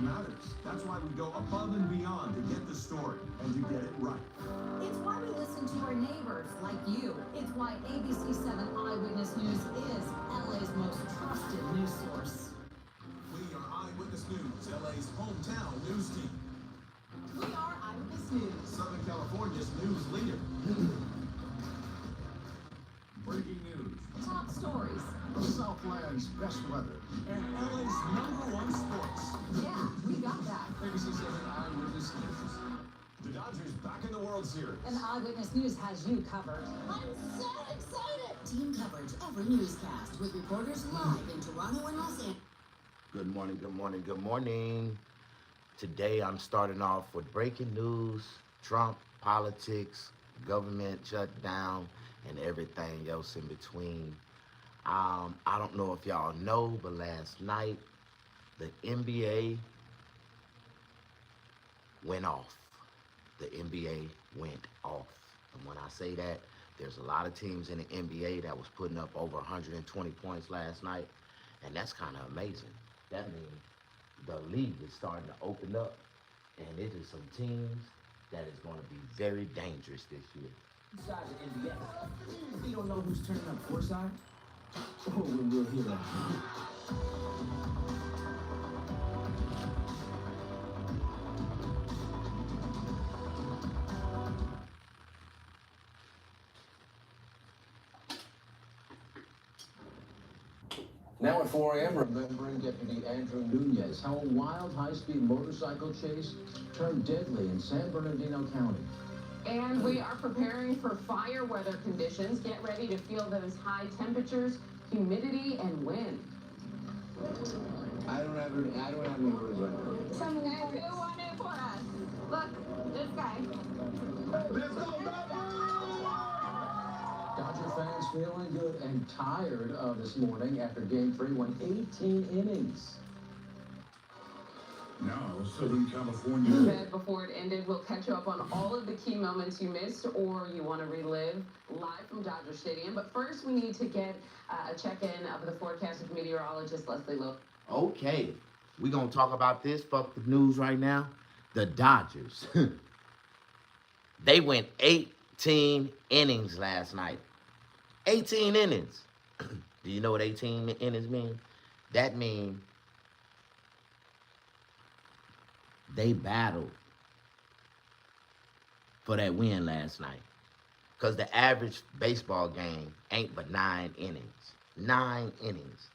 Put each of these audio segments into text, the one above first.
matters. That's why we go above and beyond to get the story and to get it right. It's why we listen to our neighbors like you. It's why ABC 7 Eyewitness News is LA's most trusted news source. We are Eyewitness News, LA's hometown news team. We are Eyewitness News, Southern California's news leader. Breaking news. top stories. Southland's best weather. And LA's #1 sports. Yeah, we got that. ABC 7 Eyewitness News. The Dodgers back in the World Series. And Eyewitness News has you covered. I'm so excited! Team coverage every newscast with reporters live in Toronto and Los Angeles. Good morning, good morning, good morning. Today I'm starting off with breaking news, Trump, politics, government shutdown, and everything else in between. I don't know if y'all know, but last night the NBA went off. The NBA went off. And when I say that, there's a lot of teams in the NBA that was putting up over 120 points last night, and that's kind of amazing. That means the league is starting to open up, and it is some teams that is going to be very dangerous this year. Inside the NBA, we don't know who's turning up courtside. Oh, we'll hear that. Now at 4 a.m., remembering Deputy Andrew Nunez, how a wild high-speed motorcycle chase turned deadly in San Bernardino County. And we are preparing for fire weather conditions. Get ready to feel those high temperatures, humidity, and wind. I don't have any words right now. Some guys who want it for us. Look, this guy. Let's go, Dodger fans feeling good and tired this morning after Game 3 went 18 innings. Now, Southern California. Bed before it ended, we'll catch you up on all of the key moments you missed or you want to relive live from Dodger Stadium. But first, we need to get a check-in of the forecast with meteorologist Leslie Lowe. Okay, we're going to talk about this. Fuck the news right now. The Dodgers. They went 18 innings last night. 18 innings. Do you know what 18 innings mean? That means they battled for that win last night. Because the average baseball game ain't but 9 innings. 9 innings.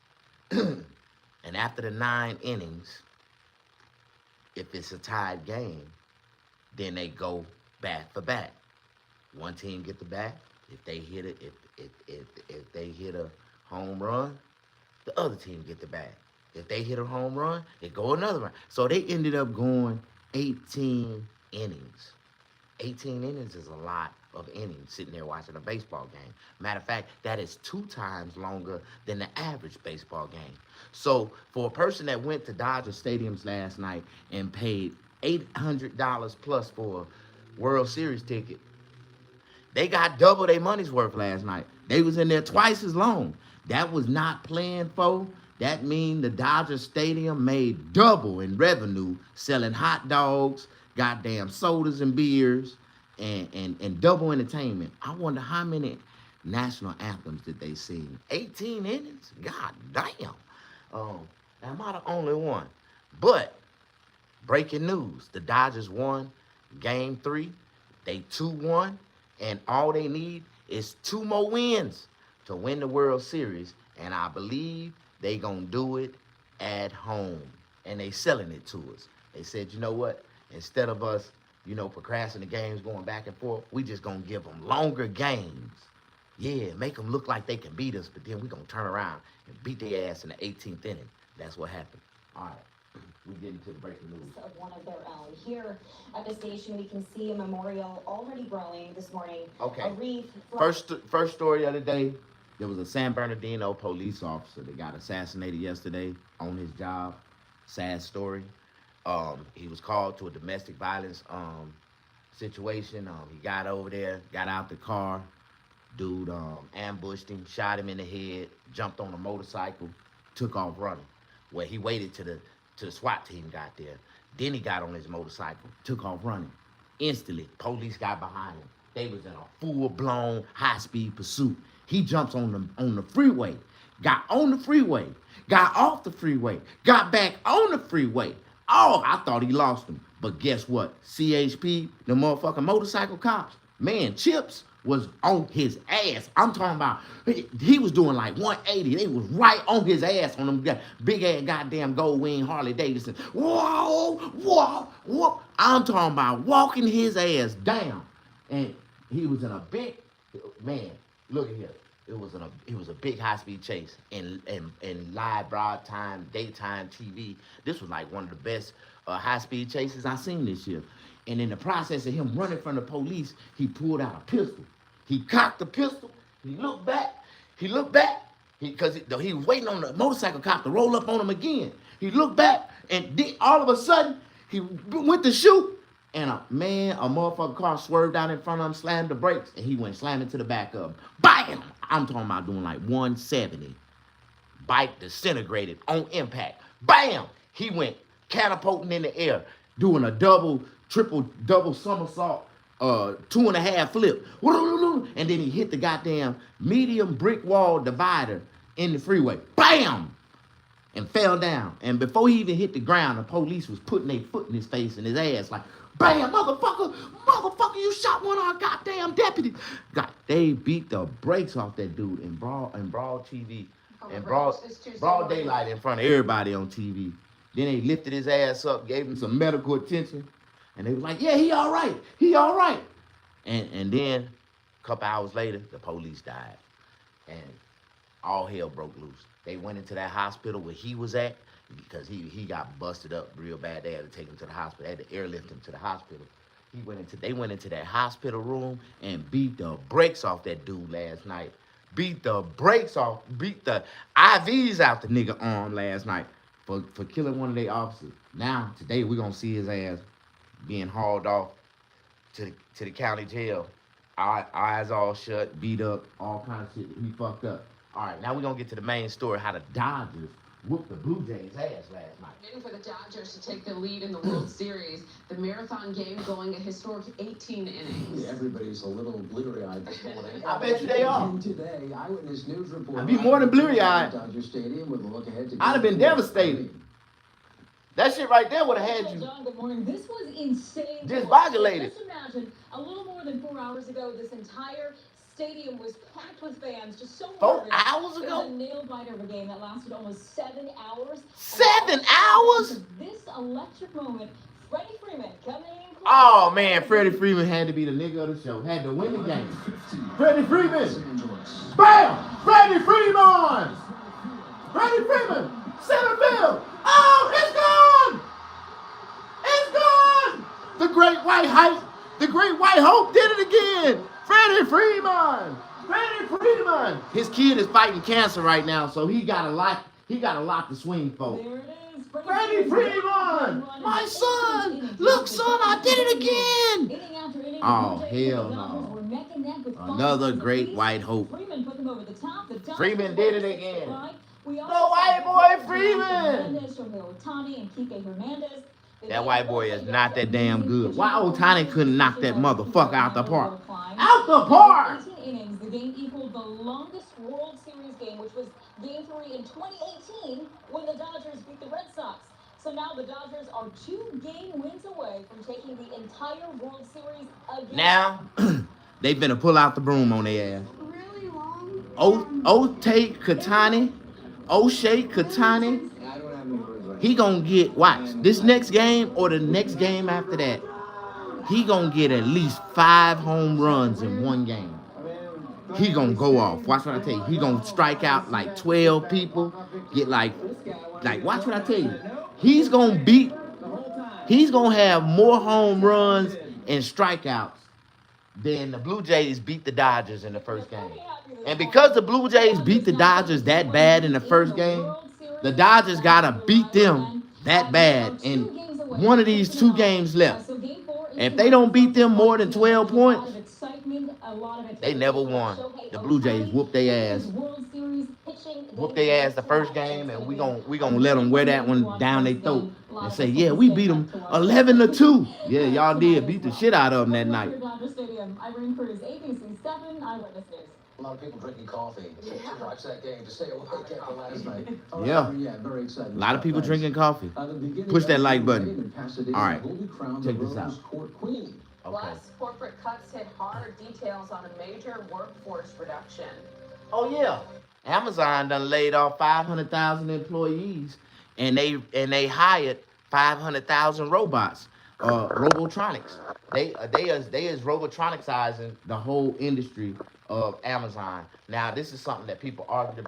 And after the 9 innings, if it's a tied game, then they go bat for bat. One team get the bat. If they hit it, if they hit a home run, the other team get the bat. If they hit a home run, they go another round. So they ended up going 18 innings. 18 innings is a lot of innings sitting there watching a baseball game. Matter of fact, that is 2 times longer than the average baseball game. So for a person that went to Dodger Stadiums last night and paid $800 plus for a World Series ticket, they got double their money's worth last night. They was in there twice as long. That was not planned for. That means the Dodger Stadium made double in revenue selling hot dogs, goddamn sodas and beers, and double entertainment. I wonder how many national anthems did they sing? 18 innings? God damn. Am I the only one? But breaking news, the Dodgers won Game 3. They 2-1, and all they need is 2 more wins to win the World Series, and I believe they gonna do it at home, and they selling it to us. They said, you know what? Instead of us, procrastinating the games going back and forth, we just gonna give them longer games. Yeah, make them look like they can beat us, but then we gonna turn around and beat their ass in the 18th inning. That's what happened. All right, we get into the breaking news. Of one of their own. Here at the station, we can see a memorial already growing this morning. Okay. A wreath. First story of the day. There was a San Bernardino police officer that got assassinated yesterday on his job. Sad story. He was called to a domestic violence situation. He got over there, got out the car. Dude ambushed him, shot him in the head, jumped on a motorcycle, took off running. Well, he waited till till the SWAT team got there. Then he got on his motorcycle, took off running. Instantly, police got behind him. They was in a full-blown high-speed pursuit. He jumps on the freeway, got on the freeway, got off the freeway, got back on the freeway. Oh, I thought he lost him. But guess what? CHP, the motherfucking motorcycle cops, man, Chips was on his ass. I'm talking about, he was doing like 180. They was right on his ass on them big ass goddamn gold wing Harley Davidson. Whoa, whoa, whoa. I'm talking about walking his ass down. And he was in a big, man, look at here. It was a big high-speed chase in live broad time, daytime TV. This was like one of the best high-speed chases I've seen this year. And in the process of him running from the police, he pulled out a pistol. He cocked the pistol. He looked back. Because he was waiting on the motorcycle cop to roll up on him again. He looked back, and all of a sudden, he went to shoot. And a motherfucking car swerved out in front of him, slammed the brakes, and he went slamming to the back of him. Bam! I'm talking about doing like 170. Bike disintegrated on impact. Bam! He went catapulting in the air, doing a triple somersault, 2.5 flip. And then he hit the goddamn medium brick wall divider in the freeway. Bam! And fell down. And before he even hit the ground, the police was putting their foot in his face and his ass like, bam, motherfucker, you shot one of our goddamn deputies. God, they beat the brakes off that dude in broad TV, in broad daylight in front of everybody on TV. Then they lifted his ass up, gave him some medical attention, and they was like, yeah, he all right. And then a couple hours later, the police died, and all hell broke loose. They went into that hospital where he was at, because he got busted up real bad. They had to take him to the hospital. They had to airlift him to the hospital. They went into that hospital room and beat the brakes off that dude last night. Beat the IVs out the nigga arm last night for killing one of their officers. Now, today, we're going to see his ass being hauled off to the county jail. Eyes all shut, beat up, all kinds of shit. He fucked up. All right, now we're going to get to the main story, how the Dodgers whooped the Blue Jays' ass last night. Waiting for the Dodgers to take the lead in the World Series. The marathon game going a historic 18 innings. Yeah, everybody's a little bleary-eyed this morning. I bet you they are. And today, Eyewitness News report. I'd be more than bleary-eyed. Dodger Stadium with a look ahead to. I'd have been devastated. That shit right there would have had you. John, good morning. This was insane. Disbogulated. Just imagine, a little more than 4 hours ago, this entire stadium was packed with fans, just so 4 hours It ago? was a nail-biter of a game that lasted almost 7 hours. 7 hours? This electric moment, Freddie Freeman coming in. Oh, man, Freddie Freeman had to be the nigga of the show. Had to win the game. Freddie Freeman. Bam! Freddie Freeman! Freddie Freeman! Center field! Oh, it's gone! It's gone! The great white hope did it again! Freddie Freeman! Freddie Freeman! His kid is fighting cancer right now, so he got a lot to swing for. There it is. Freddie Freeman! My son! Look, son, I did it again! Inning after inning, Oh, the Blue Jays hell and the Dodgers no. were neck and neck with Another five great apiece. white hope. Freeman put them over the top. The Dodgers Freeman did it won again. 6-5. We The also white saw boy Freeman! Hernandez, Shohei Ohtani, and Kike Hernandez. That white boy is not that damn good. Why Ohtani couldn't knock that motherfucker out the park? Out the park! 18 innings, the game equaled the longest World Series game, which was Game 3 in 2018 when the Dodgers beat the Red Sox. So now the Dodgers are 2 game wins away from taking the entire World Series again. Now, they finna pull out the broom on their ass. Really long. O'Shea Katani, he gonna get, watch, this next game or the next game after that, he gonna get at least 5 home runs in one game. He gonna go off. Watch what I tell you. He gonna strike out like 12 people, get like, watch what I tell you. He's gonna have more home runs and strikeouts than the Blue Jays beat the Dodgers in the first game. And because the Blue Jays beat the Dodgers that bad in the first game, the Dodgers gotta beat them that bad in one of these 2 games left. If they don't beat them more than 12 points, they never won. The Blue Jays whooped their ass. World Series pitched whoop their ass the first game, and we gonna let them wear that one down their throat and say, yeah, we beat them 11-2. Yeah, y'all did beat the shit out of them that night. Dodger Stadium, Irene Cruz, ABC 7 Eyewitness News. A lot of people drinking coffee to watch that game to stay awake after last night. Yeah. Very exciting. A lot of people drinking coffee. Push that like button. All right, check this out. Okay. Plus, corporate cuts hit hard. Details on a major workforce reduction. Oh yeah, Amazon done laid off 500,000 employees, and they hired 500,000 robots, robotronics. They is robotronicizing the whole industry of Amazon. Now this is something that people argued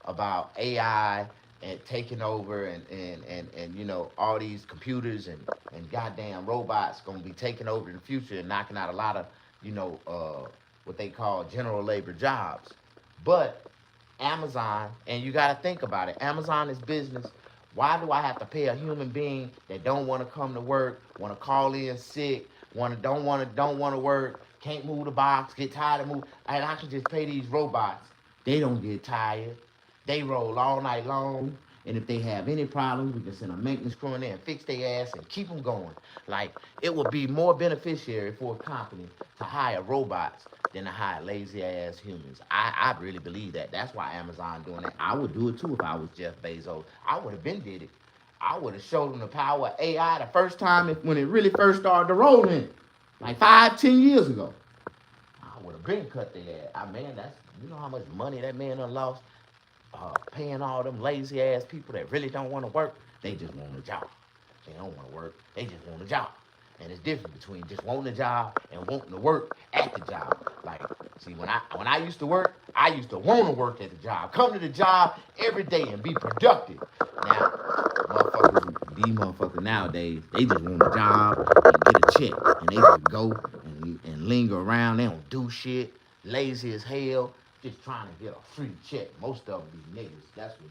about AI and taking over and you know, all these computers and goddamn robots gonna be taking over in the future and knocking out a lot of, you know, what they call general labor jobs. But Amazon, and you gotta think about it, Amazon is business. Why do I have to pay a human being that don't want to come to work, want to call in sick, don't want to work, can't move the box, get tired of moving, and I can just pay these robots. They don't get tired. They roll all night long, and if they have any problems, we can send a maintenance crew in there and fix their ass and keep them going. Like, it would be more beneficiary for a company to hire robots than to hire lazy-ass humans. I really believe that. That's why Amazon doing that. I would do it, too, if I was Jeff Bezos. I would have been did it. I would have showed them the power of AI the first time when it really first started to roll in, like 5-10 years ago. I would have been cut their ass. Man, that's, you know how much money that man done lost? Paying all them lazy ass people that really don't want to work. They just want a job. They don't want to work. They just want a job. And it's different between just wanting a job and wanting to work at the job. Like, see, when I used to work, I used to want to work at the job. Come to the job every day and be productive. Now, these motherfuckers nowadays, they just want a job and get a check. And they just go and linger around. They don't do shit. Lazy as hell. Just trying to get a free check. Most of them be niggas. That's what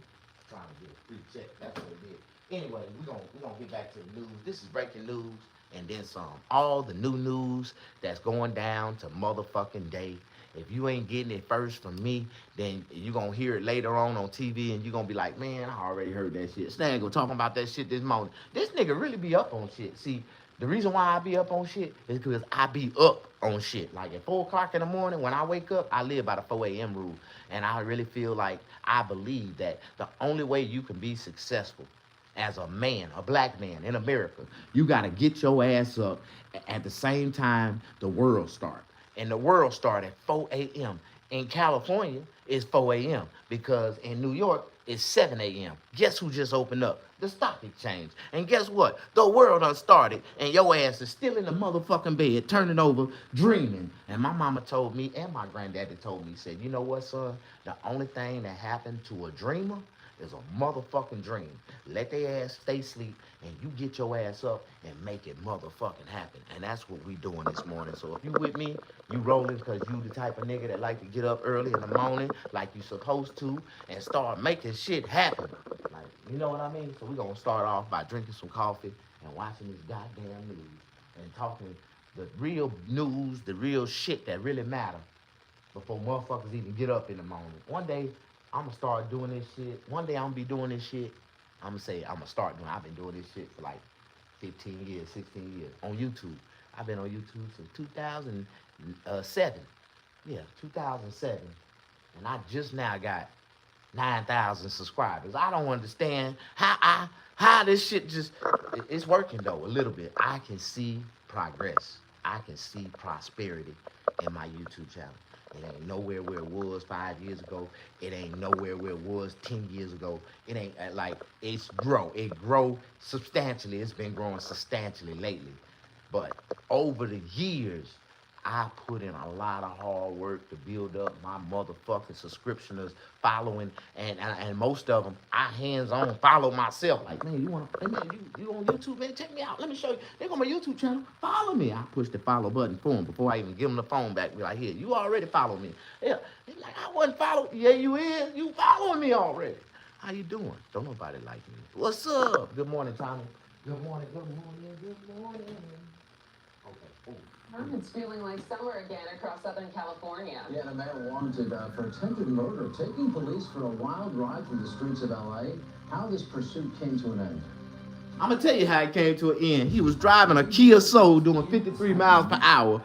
trying to get a free check. That's what it is. Anyway, we're gonna get back to the news. This is breaking news and then some. All the new news that's going down to motherfucking day. If you ain't getting it first from me, then you're gonna hear it later on TV and you're gonna be like, man, I already heard that shit. Snaggle talking about that shit this morning. This nigga really be up on shit. See, the reason why I be up on shit is because I be up on shit. Like at 4 o'clock in the morning when I wake up, I live by the 4 a.m. rule. And I really feel like I believe that the only way you can be successful as a man, a black man in America, you got to get your ass up at the same time the world start. And the world start at 4 a.m. In California, it's 4 a.m. because in New York, it's 7 a.m. Guess who just opened up? The stock exchange. And guess what? The world done started, and your ass is still in the motherfucking bed, turning over, dreaming. And my mama told me, and my granddaddy told me, said, you know what, son? The only thing that happened to a dreamer is a motherfucking dream. Let their ass stay asleep, and you get your ass up and make it motherfucking happen. And that's what we doing this morning. So if you with me, you rolling because you the type of nigga that like to get up early in the morning like you supposed to and start making shit happen. Like, you know what I mean? So we gonna start off by drinking some coffee and watching this goddamn news and talking the real news, the real shit that really matter before motherfuckers even get up in the morning. One day, I'm gonna start doing this shit. One day I'm gonna be doing this shit. I'm gonna say I'm gonna start doing. I've been doing this shit for like 15 years, 16 years on YouTube. I've been on YouTube since 2007. Yeah, 2007, and I just now got 9,000 subscribers. I don't understand how this shit just. It's working though a little bit. I can see progress. I can see prosperity in my YouTube channel. It ain't nowhere where it was 5 years ago. It ain't nowhere where it was 10 years ago. It ain't like it's grow. It grow substantially. It's been growing substantially lately. But over the years, I put in a lot of hard work to build up my motherfucking subscriptioners, following, and most of them, I hands-on follow myself. Like, man, you on YouTube, man? Check me out. Let me show you. They go on my YouTube channel. Follow me. I push the follow button for them before I even give them the phone back. Be like, here, you already follow me. Yeah, they're like, I wasn't following. Yeah, you is. You following me already. How you doing? Don't nobody like me. What's up? Good morning, Tommy. Good morning. Good morning. Good morning. Okay. It's feeling like summer again across Southern California. Yeah, and a man wanted for attempted murder, taking police for a wild ride through the streets of LA. How this pursuit came to an end. I'm gonna tell you how it came to an end. He was driving a Kia Soul doing 53 miles per hour.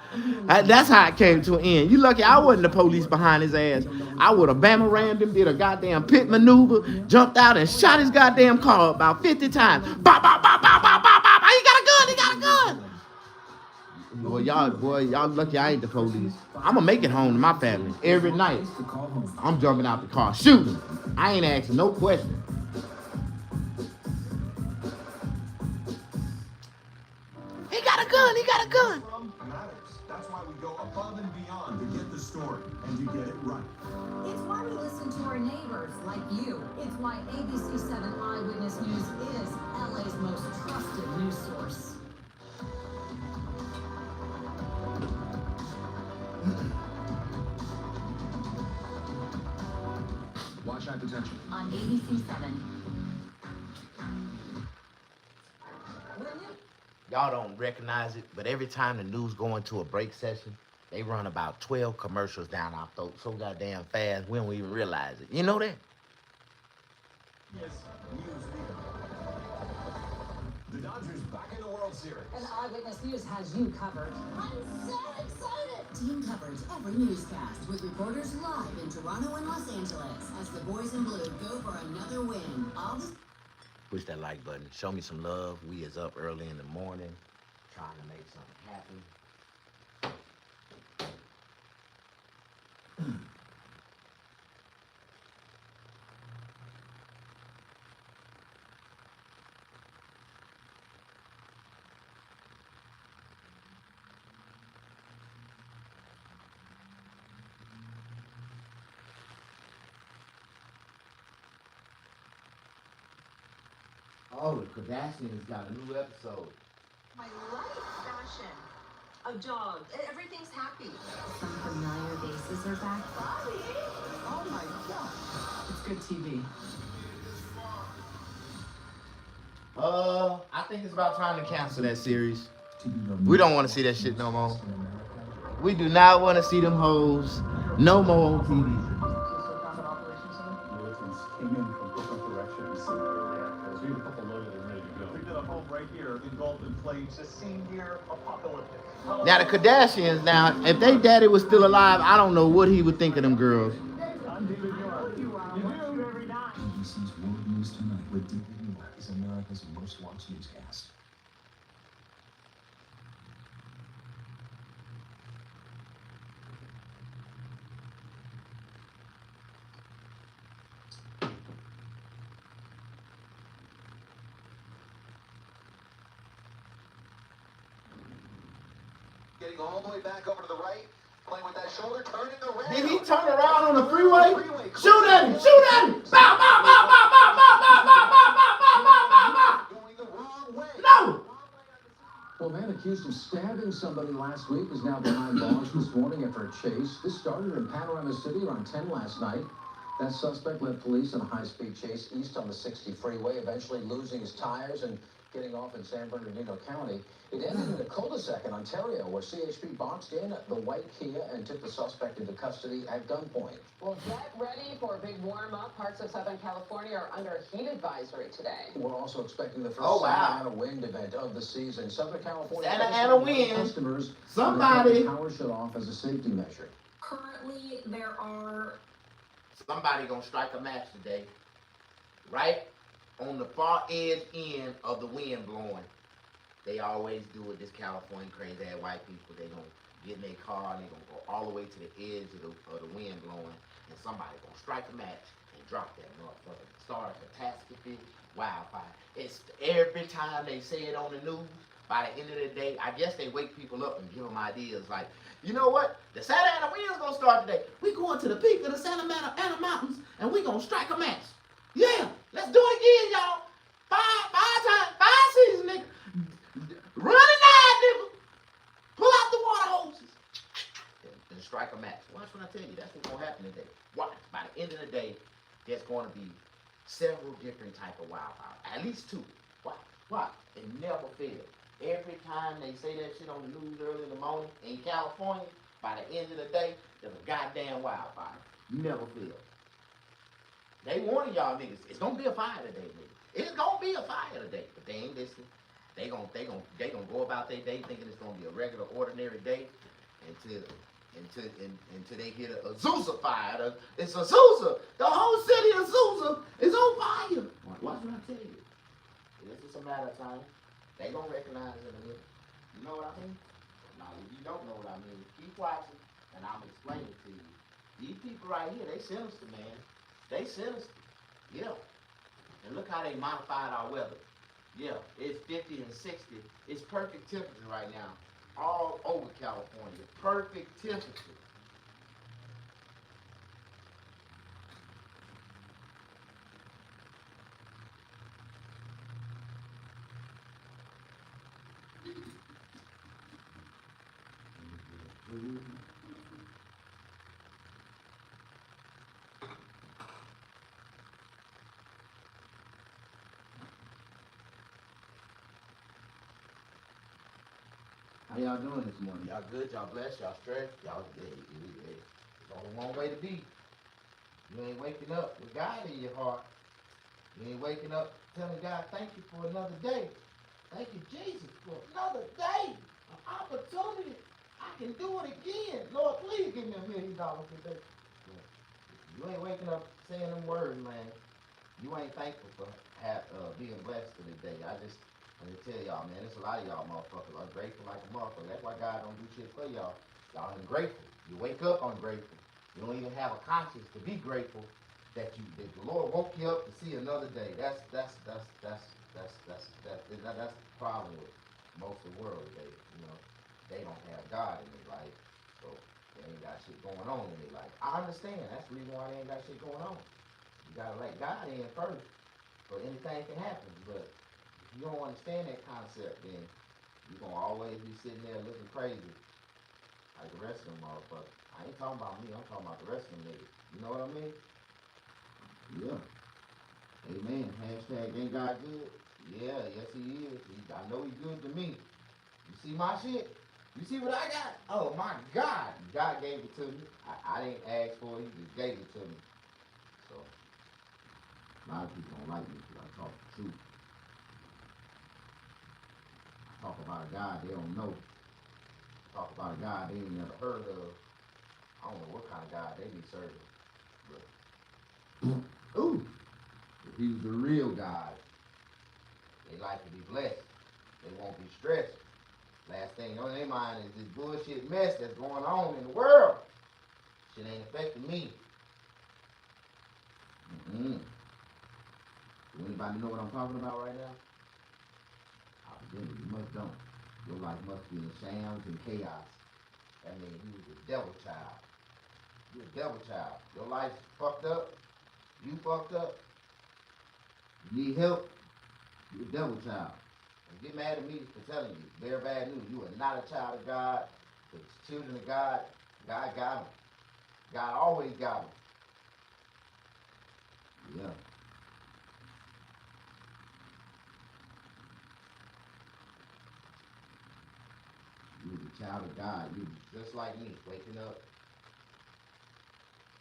That's how it came to an end. You lucky I wasn't the police behind his ass. I would have bama rammed him, did a goddamn pit maneuver, jumped out and shot his goddamn car about 50 times. Bop, bop, bop, bop, bop, bop, bop. He got a gun, he got a gun. Boy, y'all lucky I ain't the police. I'ma make it home to my family every night. I'm jumping out the car, shooting. I ain't asking no questions. He got a gun, he got a gun. Matters. That's why we go above and beyond to get the story and to get it right. It's why we listen to our neighbors like you. It's why ABC 7 Eyewitness News is LA's most trusted news source. Watch high potential. On ABC 7. Y'all don't recognize it, but every time the news go into a break session, they run about 12 commercials down our throat so goddamn fast we don't even realize it. You know that? Yes, news leader. The Dodgers back in the World Series. And Eyewitness News has you covered. I'm so excited! Team coverage every newscast with reporters live in Toronto and Los Angeles as the boys in blue go for another win. All this Push that like button. Show me some love. We is up early in the morning trying to make something happen. Oh, the Kardashians got a new episode. My life fashion. A dog. Everything's happy. Some familiar faces are back. Bobby! Oh my god. It's good TV. I think it's about time to cancel that series. We don't want to see that shit no more. We do not want to see them hoes no more on TV. Militants came in from different directions. Yeah, we have a couple loaded and ready to go. We've got a home right here engulfed in flames. A scene near apocalyptic. Now the Kardashians, now if they daddy was still alive, I don't know what he would think of them girls. I'm David Muir. ABC's World News Tonight with David Muir is America's most watched newscast. Getting all the way back over to the right, playing with that shoulder, turning around. Did he turn around on the freeway? Shoot at him! Shoot at him! Bow, bow, bow, bow, bow, bow, bow, bow, bow, bow, bow, bow, bow, bow. Going the wrong way. No! Well, a man accused of stabbing somebody last week is now behind bars this morning after a chase. This started in Panorama City around 10 last night. That suspect led police in a high-speed chase east on the 60 freeway, eventually losing his tires and getting off in San Bernardino County. It ended in a cul-de-sac in Ontario where CHP boxed in the white Kia and took the suspect into custody at gunpoint. Well, get ready for a big warm-up. Parts of Southern California are under a heat advisory today. We're also expecting the first Oh, wow. Santa Ana wind event of the season. Southern California Santa Ana wind. customers Somebody. power shut off as a safety measure. Currently, there are Somebody gonna strike a match today. Right? On the far edge end of the wind blowing. They always do it, this California crazy ass white people. They gonna get in their car and they gonna go all the way to the edge of the wind blowing, and somebody gonna strike a match and drop that motherfucker. Start a catastrophe, wildfire. It's every time they say it on the news. By the end of the day, I guess they wake people up and give them ideas like, you know what? The Santa Ana wind's gonna start today. We going to the peak of the Santa Ana mountains and we gonna strike a match. Yeah, let's do it again, y'all. Five seasons, nigga. Run it down, nigga. Pull out the water hoses. And strike a match. Watch what I tell you. That's what's gonna happen today. Watch. By the end of the day, there's gonna be several different type of wildfires. At least two. Watch. It never fails. Every time they say that shit on the news early in the morning in California, by the end of the day, there's a goddamn wildfire. You never feel. They warning y'all niggas, it's gonna be a fire today, nigga. It's gonna be a fire today, but they ain't listening. They gonna go about their day thinking it's gonna be a regular, ordinary day until they hit a Azusa fire. It's Azusa. The whole city of Azusa is on fire. Watch what I tell you. It's just a matter of time. They gonna recognize it in a minute. You know what I mean? Now, if you don't know what I mean, keep watching, and I'm explaining to you. These people right here, they sinister, man. They sinister. Yeah. And look how they modified our weather. Yeah, it's 50 and 60. It's perfect temperature right now. All over California. Perfect temperature. How y'all doing this morning? Y'all good? Y'all blessed? Y'all stressed? Y'all dead? It's only one way to be. You ain't waking up with God in your heart. You ain't waking up telling God, thank you for another day. Thank you, Jesus, for another day. An opportunity. I can do it again. Lord, please give me $1 million today. You ain't waking up saying them words, man. You ain't thankful for being blessed for the day. Let me tell y'all, man, there's a lot of y'all motherfuckers ungrateful like a motherfucker. That's why God don't do shit for y'all. Y'all ungrateful. You wake up ungrateful. You don't even have a conscience to be grateful that the Lord woke you up to see another day. That's the problem with most of the world today. You know, they don't have God in their life, so they ain't got shit going on in their life. I understand. That's the reason why they ain't got shit going on. You gotta let God in first, so anything can happen. But if you don't understand that concept, then you're gonna always be sitting there looking crazy like the rest of them motherfuckers. I ain't talking about me, I'm talking about the rest of them niggas. You know what I mean? Yeah. Amen. Hashtag ain't God good? Yeah, yes he is. I know he's good to me. You see my shit? You see what I got? Oh my God. God gave it to me. I didn't ask for it, he just gave it to me. So, a lot of people don't like me because I talk the truth. Talk about a God they don't know. Talk about a God they ain't never heard of. I don't know what kind of God they be serving. But, ooh, if he was the real God, they like to be blessed. They won't be stressed. Last thing on their mind is this bullshit mess that's going on in the world. Shit ain't affecting me. Do anybody know what I'm talking about right now? You must don't. Your life must be in shams and chaos. That means you was a devil child. You a devil child. Your life's fucked up. You fucked up. You need help. You a devil child. And get mad at me for telling you. Very bad news. You are not a child of God. The children of God, God got them. God always got them. Yeah. You was a child of God. You was just like me, waking up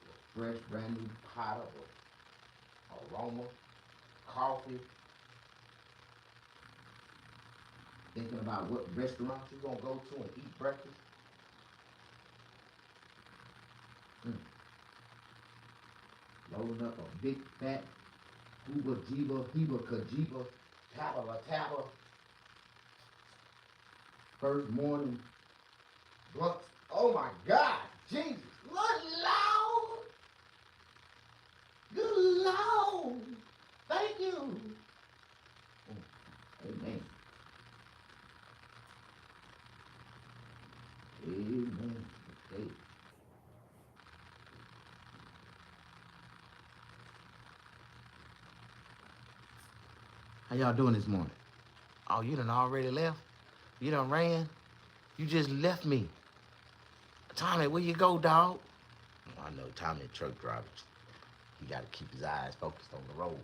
with a fresh, brand new pot of aroma, coffee, thinking about what restaurant you gonna go to and eat breakfast. Loading up a big fat Hooba Jiba, Heba Kajiba, Tabba Tabba. First morning blunts. Oh my God, Jesus. Good Lord. Good Lord. Thank you. Amen. Amen. Okay. How y'all doing this morning? Oh, you done already left? You done ran? You just left me. Tommy, where you go, dog? Oh, I know Tommy, a truck driver. He got to keep his eyes focused on the road.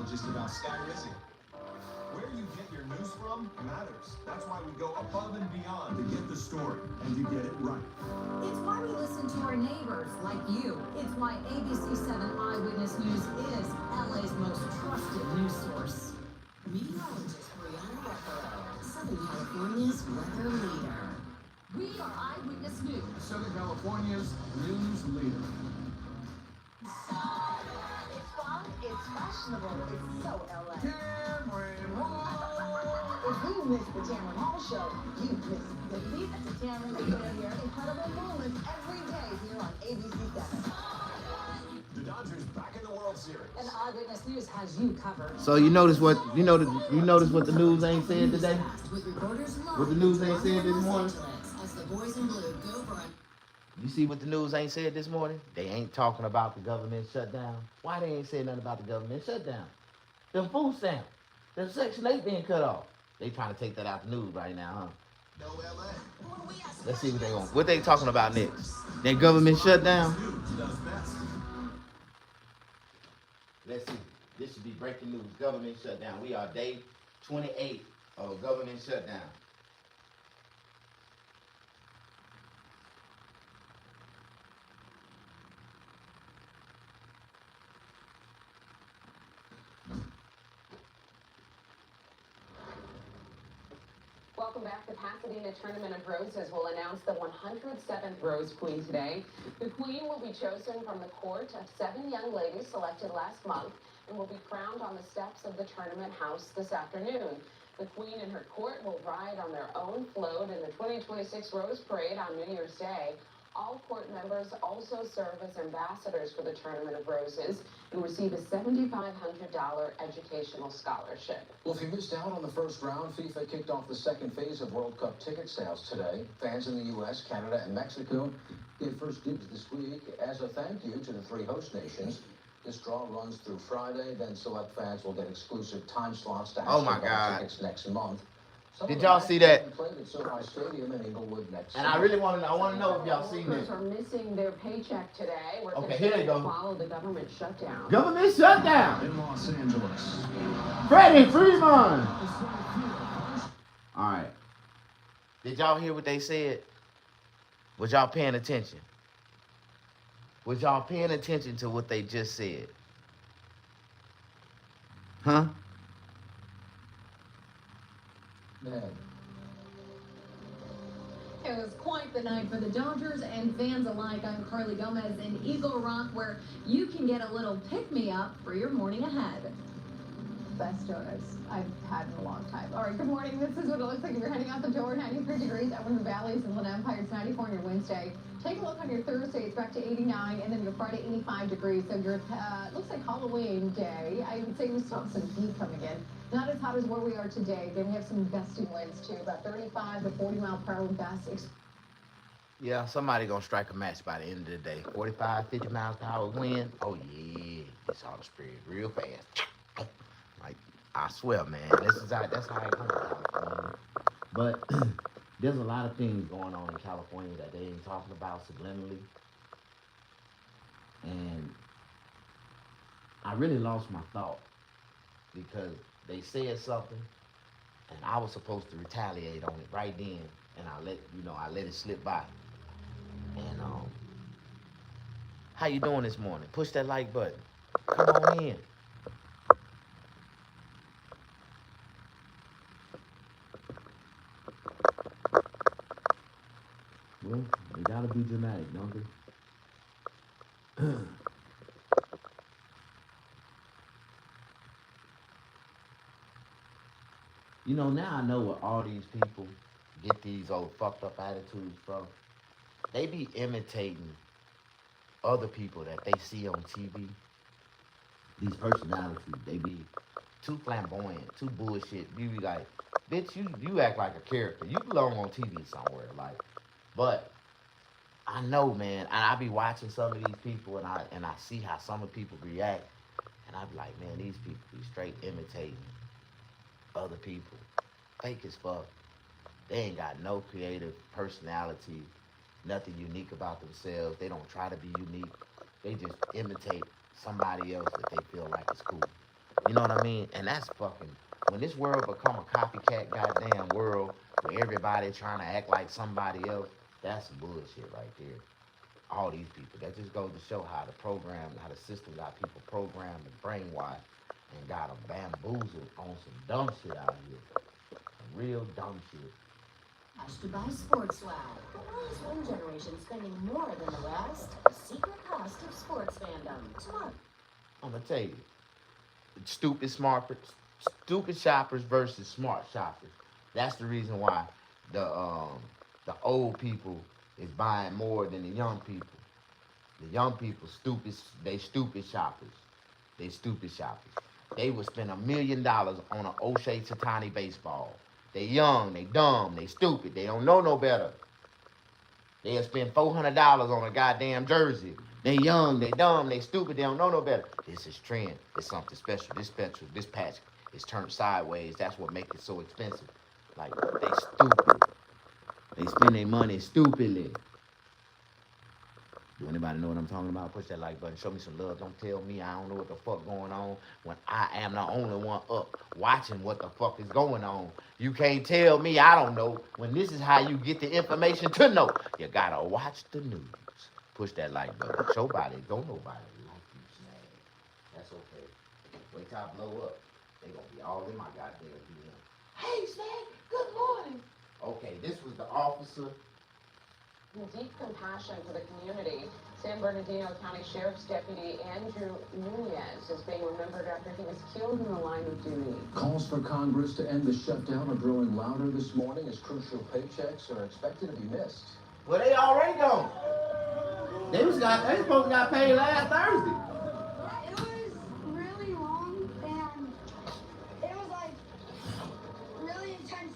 Just about Sky Rizzy. Where you get your news from matters. That's why we go above and beyond to get the story and to get it right. It's why we listen to our neighbors like you. It's why ABC 7 Eyewitness News is LA's most trusted news source. Meteorologist Brianna Ruffalo, Southern California's weather leader. We are Eyewitness News. Southern California's news leader. It's fun, it's fashionable, it's so LA. Cameron Hall. If you missed the Tamron Hall show, you missed the beat at the Tamron. They put in your incredible moments every day here on ABC 7. The Dodgers back in the World Series. And Eyewitness News has you covered. So you notice what you notice what the news ain't said today? With reporters live What the news ain't in said this Los morning? Angeles as the boys in blue go for a You see what the news ain't said this morning? They ain't talking about the government shutdown. Why they ain't saying nothing about the government shutdown? The food stamp, the Section 8 being cut off. They trying to take that out the news right now, huh? No LA. Let's see what they talking about next. Their government shutdown. News does best. Let's see. This should be breaking news. Government shutdown. We are day 28 of government shutdown. Welcome back. The Pasadena Tournament of Roses will announce the 107th Rose Queen today. The Queen will be chosen from the court of 7 young ladies selected last month and will be crowned on the steps of the tournament house this afternoon. The Queen and her court will ride on their own float in the 2026 Rose Parade on New Year's Day. All court members also serve as ambassadors for the Tournament of Roses and receive a $7,500 educational scholarship. Well, if you missed out on the first round, FIFA kicked off the second phase of World Cup ticket sales today. Fans in the U.S., Canada, and Mexico get first dibs this week as a thank you to the 3 host nations. This draw runs through Friday, then select fans will get exclusive time slots to Oh my actually buy God. tickets next month. Did y'all see that? Played at SoFi Stadium in Inglewood next And I summer. really want to know if y'all seen Workers this. are missing their paycheck today. We're Okay, here they go. follow the government shutdown. Government shutdown. In Los Angeles. Freddie Freeman. All right. Did y'all hear what they said? Was y'all paying attention? Was y'all paying attention to what they just said? Huh? Man. It was quite the night for the Dodgers and fans alike. I'm Carly Gomez in Eagle Rock, where you can get a little pick-me-up for your morning ahead. Best donuts I've had in a long time. All right, good morning. This is what it looks like if you're heading out the door. 93 degrees out in the valleys in Inland Empire. It's 94 on your Wednesday. Take a look on your Thursday. It's back to 89, and then your Friday 85 degrees. So your looks like Halloween day. I would say we still have some heat coming in. Not as hot as where we are today. Then we have some gusty winds too, about 35 to 40 mile per hour gusts. Yeah, somebody gonna strike a match by the end of the day. 45, 50 miles per hour wind. Oh yeah, it's all spread real fast. Like I swear, man, that's how it goes. But there's a lot of things going on in California that they ain't talking about subliminally, and I really lost my thought because they said something, and I was supposed to retaliate on it right then, and I let it slip by. And how you doing this morning? Push that like button. Come on in. Well, they gotta be dramatic, don't they? You know, now I know where all these people get these old fucked up attitudes from. They be imitating other people that they see on TV. these personalities, they be too flamboyant, too bullshit. You be like, bitch, you act like a character. You belong on TV somewhere, like. But I know, man, and I be watching some of these people, and I see how some of the people react, and I be like, man, these people be straight imitating other people, fake as fuck. They ain't got no creative personality, nothing unique about themselves. They don't try to be unique. They just imitate somebody else that they feel like is cool. You know what I mean? And that's fucking, when this world become a copycat goddamn world where everybody trying to act like somebody else, that's some bullshit right there. All these people, that just goes to show how the system got people programmed and brainwashed and got them bamboozled on some dumb shit out here. Some real dumb shit. Cash to buy sports swag. Why is one generation spending more than the rest? The secret cost of sports fandom. Smart. I'm gonna tell you, stupid shoppers versus smart shoppers. That's the reason why the old people is buying more than the young people. The young people stupid. They stupid shoppers. They stupid shoppers. They would spend $1 million on an O'Shea Tatani baseball. They young, they dumb, they stupid. They don't know no better. They'll spend $400 on a goddamn jersey. They young, they dumb, they stupid, they don't know no better. This is trend. It's something special. This patch is turned sideways. That's what makes it so expensive. Like, they stupid. They spend their money stupidly. Do anybody know what I'm talking about? Push that like button. Show me some love. Don't tell me I don't know what the fuck going on when I am the only one up watching what the fuck is going on. You can't tell me I don't know when this is how you get the information to know. You gotta watch the news. Push that like button. Show body. Don't nobody like you, Snag. That's okay. Wait till I blow up. They gonna be all in my goddamn DM. Hey, Snag. Good morning. Okay, this was the officer. Deep compassion for the community. San Bernardino County Sheriff's Deputy Andrew Nunez is being remembered after he was killed in the line of duty. Calls for Congress to end the shutdown are growing louder this morning as crucial paychecks are expected to be missed. Well, they already gone. They supposed to got paid last Thursday. It was really long and it was like really intense.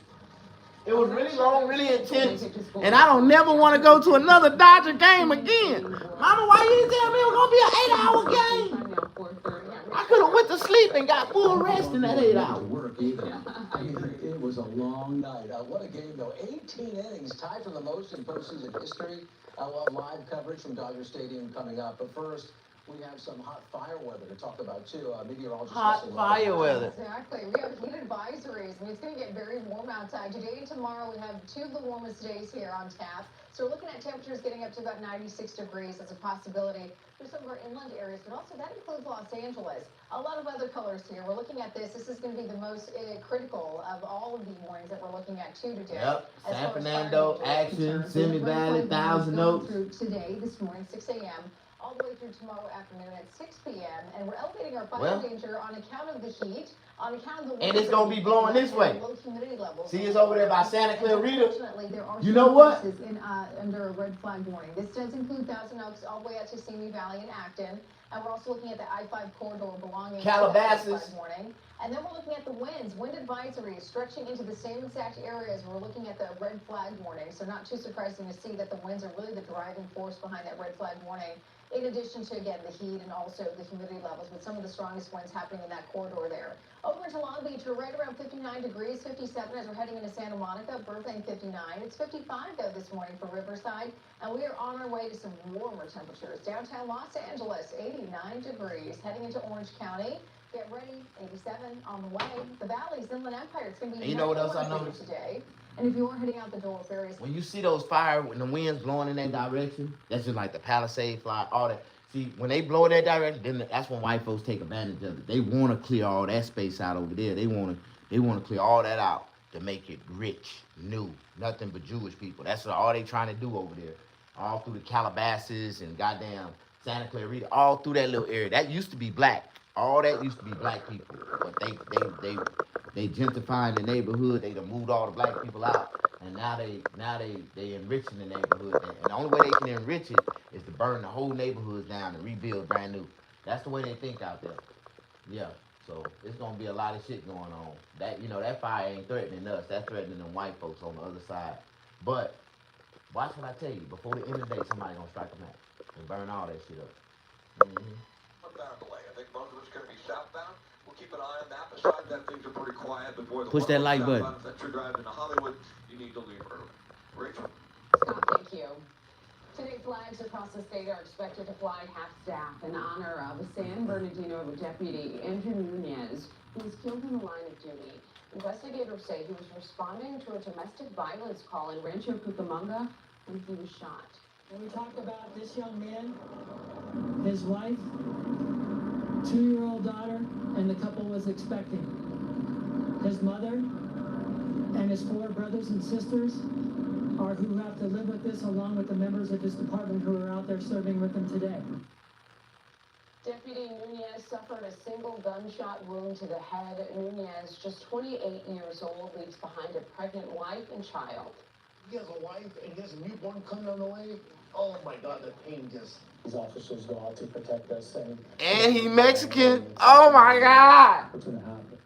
It was really long, really intense, and I don't never want to go to another Dodger game again. Mama, why you didn't tell me it was gonna be an 8-hour game? I could have went to sleep and got full rest in that 8 hours. Work either. It was a long night. What a game though. 18 innings, tied for the most in postseason history. We'll have live coverage from Dodger Stadium coming up. But first, we have some hot fire weather to talk about too. Meteorologist Hot fire weather. Exactly. We have heat advisories. I mean, it's going to get very warm outside. Today and tomorrow, we have two of the warmest days here on tap. So we're looking at temperatures getting up to about 96 degrees as a possibility for some of our inland areas, but also that includes Los Angeles. A lot of other colors here. We're looking at this. This is going to be the most critical of all of the warnings that we're looking at too today. Yep. San Fernando, Action, Simi Valley, Thousand Oaks. Today, this morning, 6 a.m. all the way through tomorrow afternoon at 6 p.m. And we're elevating our fire danger on account of the heat, on account of the and it's going to be blowing this way. Low humidity levels. See, it's over there by Santa Clarita. Unfortunately, there are you know what? Under a red flag warning. This does include Thousand Oaks all the way out to Simi Valley and Acton. And we're also looking at the I-5 corridor belonging Calabasas. to the red flag warning. And then we're looking at the winds. Wind advisories stretching into the same exact areas. We're looking at the red flag warning. So not too surprising to see that the winds are really the driving force behind that red flag warning. In addition to, again, the heat and also the humidity levels, with some of the strongest winds happening in that corridor there. Over into Long Beach, we're right around 59 degrees, 57 as we're heading into Santa Monica, Bertha 59. It's 55, though, this morning for Riverside, and we are on our way to some warmer temperatures. Downtown Los Angeles, 89 degrees. Heading into Orange County, get ready, 87 on the way. The Valleys, Inland Empire, it's going to be you know what else I noticed today. And if you are heading out the door, various... When you see those fire, when the wind's blowing in that direction, that's just like the Palisade fire, all that. See, when they blow in that direction, then that's when white folks take advantage of it. They want to clear all that space out over there. They want to clear all that out to make it rich, new, nothing but Jewish people. That's all they trying to do over there. All through the Calabasas and goddamn Santa Clarita, all through that little area. That used to be black. All that used to be black people, but they gentrifying the neighborhood. They done moved all the black people out, and now they enriching the neighborhood. And the only way they can enrich it is to burn the whole neighborhood down and rebuild brand new. That's the way they think out there. Yeah. So it's gonna be a lot of shit going on. That that fire ain't threatening us. That's threatening them white folks on the other side. But watch what I tell you. Before the end of the day, somebody gonna strike a match and burn all that shit up. Southbound delay. I think most of it's going to be southbound. We'll keep an eye on that. Besides that, things are pretty quiet. But boy, the Push that like button. If you're driving to Hollywood, you need to leave early. Rachel. Scott, thank you. Today, flags across the state are expected to fly half-staff in honor of San Bernardino deputy Andrew Nunez, who was killed in the line of duty. Investigators say he was responding to a domestic violence call in Rancho Cucamonga when he was shot. When we talk about this young man, his wife, 2-year-old daughter, and the couple was expecting. His mother and his 4 brothers and sisters are who have to live with this, along with the members of his department who are out there serving with him today. Deputy Nunez suffered a single gunshot wound to the head. Nunez, just 28 years old, leaves behind a pregnant wife and child. He has a wife and he has a newborn coming on the way. Oh my God, the pain just... These officers go out to protect us and he Mexican. Oh my God. What's gonna happen?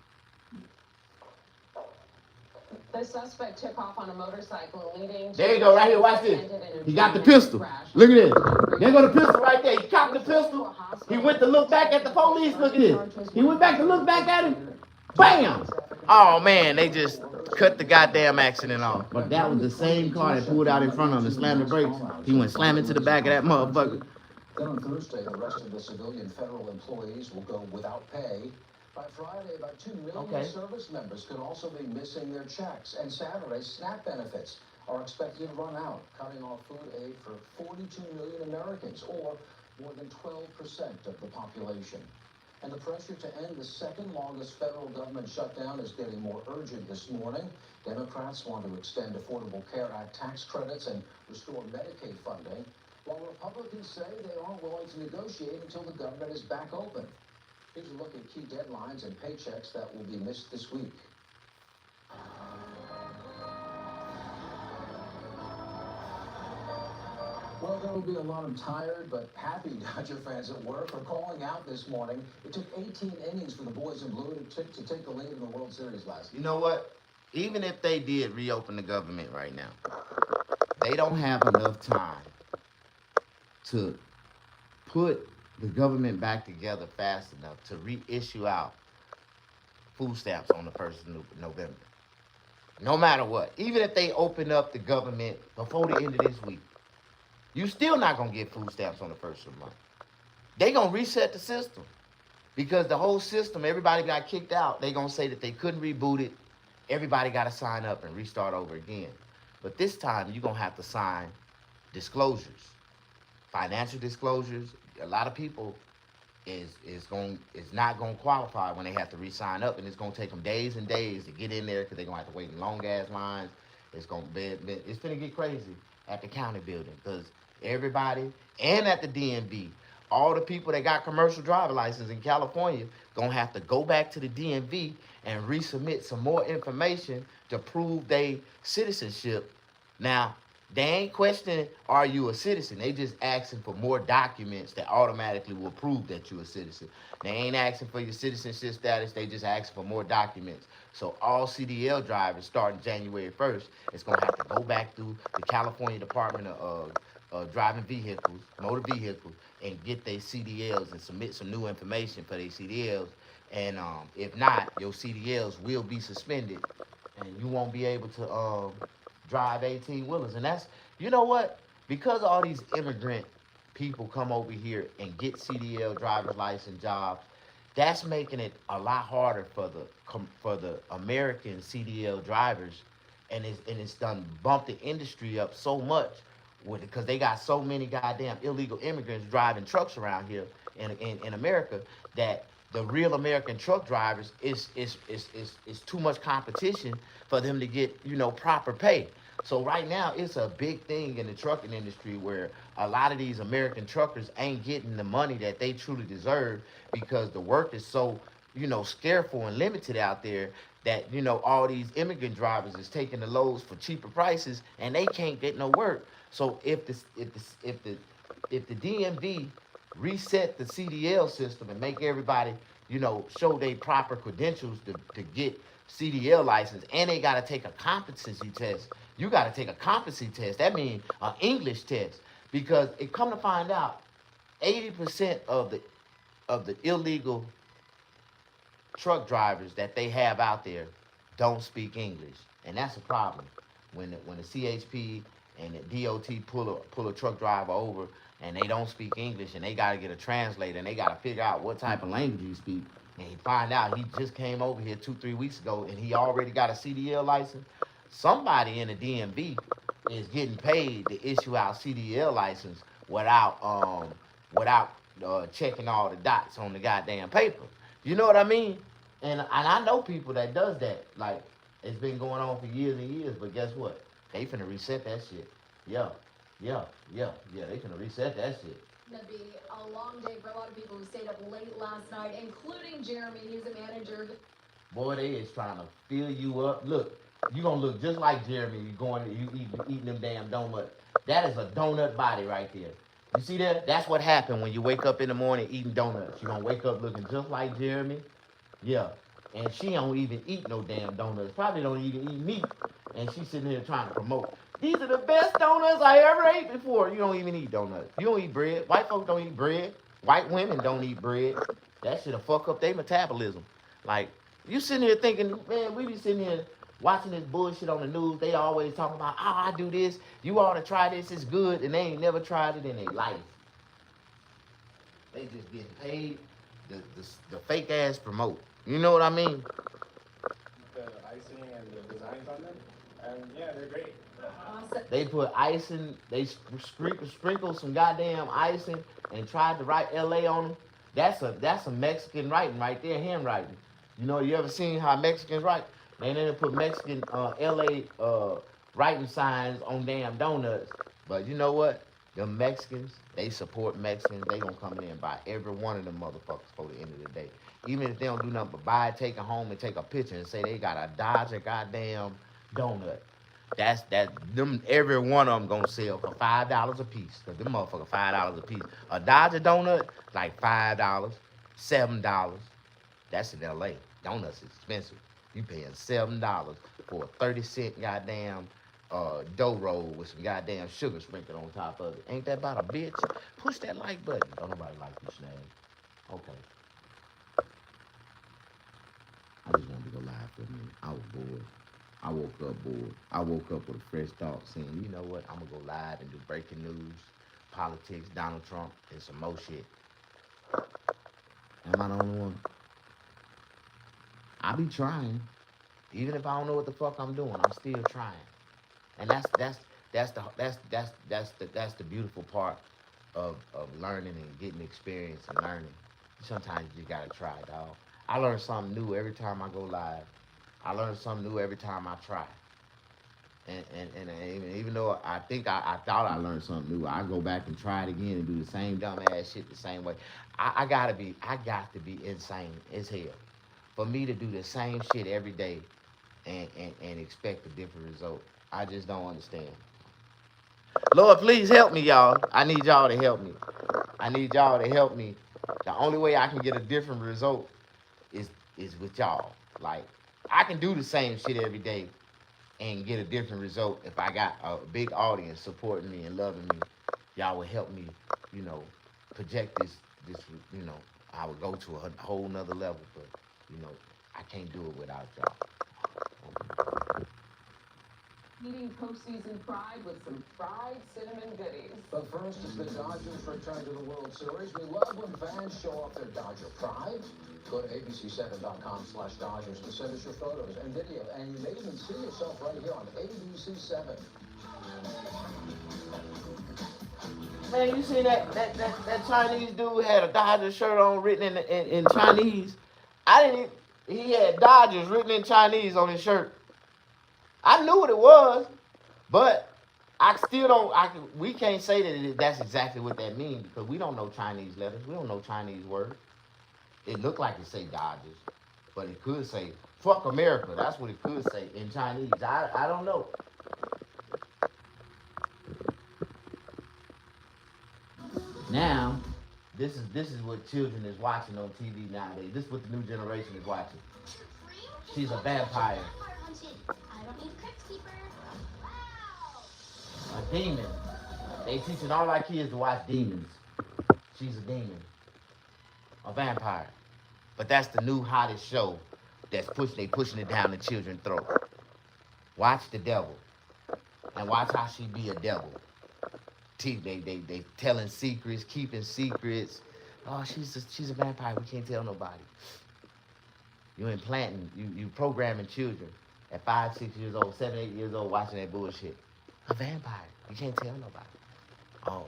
The suspect took off on a motorcycle leading to... There you go, right here, watch this. He got the pistol. Look at this. There go the pistol right there. He cocked the pistol. He went to look back at the police. Look at this. He went back to look back at him. Bam! Oh man, they just cut the goddamn accident off. But that was the same car that pulled out in front of him and slammed the brakes. He went slamming to the back of that motherfucker. Then on Thursday, the rest of the civilian federal employees will go without pay. By Friday, about 2 million service members could also be missing their checks. And Saturday, SNAP benefits are expected to run out, cutting off food aid for 42 million Americans, or more than 12% of the population. And the pressure to end the second longest federal government shutdown is getting more urgent this morning. Democrats want to extend Affordable Care Act tax credits and restore Medicaid funding, while Republicans say they aren't willing to negotiate until the government is back open. Here's a look at key deadlines and paychecks that will be missed this week. Well, there will be a lot of tired but happy Dodger fans at work for calling out this morning. It took 18 innings for the boys in blue to take the lead in the World Series last night. You know what? Even if they did reopen the government right now, they don't have enough time to put the government back together fast enough to reissue out food stamps on the 1st of November. No matter what. Even if they open up the government before the end of this week, you still not going to get food stamps on the 1st of the month. They going to reset the system. Because the whole system, everybody got kicked out. They going to say that they couldn't reboot it. Everybody got to sign up and restart over again. But this time, you're going to have to sign disclosures. Financial disclosures. A lot of people is not going to qualify when they have to re-sign up. And it's going to take them days and days to get in there because they're going to have to wait in long-ass lines. It's going to it's going to get crazy at the county building because everybody, and at the DMV, all the people that got commercial driver license in California going to have to go back to the DMV and resubmit some more information to prove their citizenship. Now, they ain't questioning, are you a citizen? They just asking for more documents that automatically will prove that you're a citizen. They ain't asking for your citizenship status. They just asking for more documents. So all CDL drivers starting January 1st is going to have to go back through the California Department of Driving Vehicles, Motor Vehicles, and get their CDLs and submit some new information for their CDLs. And if not, your CDLs will be suspended and you won't be able to drive 18-wheelers. And that's, you know what? Because all these immigrant people come over here and get CDL driver's license jobs, that's making it a lot harder for the American CDL drivers, and it's done bumped the industry up so much because they got so many goddamn illegal immigrants driving trucks around here in America that the real American truck drivers is too much competition for them to get, proper pay. So right now it's a big thing in the trucking industry where a lot of these American truckers ain't getting the money that they truly deserve because the work is so, scarceful and limited out there that, all these immigrant drivers is taking the loads for cheaper prices and they can't get no work. So if the DMV reset the CDL system and make everybody you know, show their proper credentials to get CDL license, and they got to take a competency test. You got to take a competency test. That means an English test, because it come to find out, 80% of the illegal truck drivers that they have out there don't speak English, and that's a problem. When the CHP and the DOT pull a truck driver over and they don't speak English, and they got to get a translator, and they got to figure out what type of language you speak, and he find out he just came over here 2-3 weeks ago and he already got a CDL license. Somebody in the DMV is getting paid to issue out CDL license without checking all the dots on the goddamn paper. You know what I mean? And I know people that does that. Like, it's been going on for years and years, but guess what? They finna reset that shit. Yeah, they finna reset that shit. Gonna be a long day for a lot of people who stayed up late last night, including Jeremy. He's a manager. Boy, they is trying to fill you up. Look, you gonna look just like Jeremy. You eating them damn donuts. That is a donut body right there. You see that? That's what happened when you wake up in the morning eating donuts. You gonna wake up looking just like Jeremy. Yeah. And she don't even eat no damn donuts. Probably don't even eat meat. And she's sitting here trying to promote. These are the best donuts I ever ate before. You don't even eat donuts. You don't eat bread. White folks don't eat bread. White women don't eat bread. That shit'll fuck up their metabolism. Like, you sitting here thinking, man, we be sitting here watching this bullshit on the news. They always talking about, I do this. You ought to try this. It's good. And they ain't never tried it in their life. They just getting paid the fake ass promote. You know what I mean? The icing and the designs on them. And yeah, they're great. Awesome. They put icing, they sprinkled some goddamn icing and tried to write LA on them. That's a Mexican writing right there, handwriting. You know, you ever seen how Mexicans write? They then put Mexican LA writing signs on damn donuts. But you know what? The Mexicans, they support Mexicans. They gonna come in there and buy every one of them motherfuckers for the end of the day. Even if they don't do nothing but buy it, take it home, and take a picture and say they got a Dodger goddamn donut. Them every one of them gonna sell for $5 a piece. Cause them motherfuckers $5 a piece. A Dodger donut, like $5, $7. That's in LA. Donuts is expensive. You paying $7 for a 30-cent goddamn dough roll with some goddamn sugar sprinkled on top of it. Ain't that about a bitch? Push that like button. Don't nobody like you, Snag. Okay. I just wanted to go live for a minute. I was bored. I woke up bored. I woke up with a fresh thought saying, you know what? I'm going to go live and do breaking news, politics, Donald Trump, and some more shit. Am I the only one? I be trying. Even if I don't know what the fuck I'm doing, I'm still trying. And that's the beautiful part of learning and getting experience and learning. Sometimes you gotta try, dog. I learn something new every time I go live. I learn something new every time I try. And even though I think I thought I learned something new, I go back and try it again and do the same dumb ass shit the same way. I got to be insane as hell for me to do the same shit every day and expect a different result. I just don't understand. Lord, please help me, y'all. I need y'all to help me. I need y'all to help me. The only way I can get a different result is with y'all. Like, I can do the same shit every day and get a different result if I got a big audience supporting me and loving me. Y'all would help me, you know, project this, you know, I would go to a whole nother level, but, you know, I can't do it without y'all. Eating postseason pride with some fried cinnamon goodies. But first, as the Dodgers return to the World Series, we love when fans show off their Dodger pride. Go to abc7.com/Dodgers to send us your photos and video, and you may even see yourself right here on ABC7. Man, you see that Chinese dude had a Dodger shirt on written in Chinese? He had Dodgers written in Chinese on his shirt. I knew what it was, but I still don't, we can't say that that's exactly what that means because we don't know Chinese letters. We don't know Chinese words. It looked like it say Dodgers, but it could say, fuck America. That's what it could say in Chinese. I don't know. Now, This is what children is watching on TV nowadays. This is what the new generation is watching. She's a vampire. I don't need a crypt keeper. Wow! A demon. They teaching all our kids to watch demons. She's a demon. A vampire. But that's the new hottest show that's pushing it down the children's throat. Watch the devil. And watch how she be a devil. They telling secrets, keeping secrets. Oh, she's a vampire. We can't tell nobody. You implanting, you programming children at 5, 6 years old, 7, 8 years old watching that bullshit. A vampire. You can't tell nobody. Oh,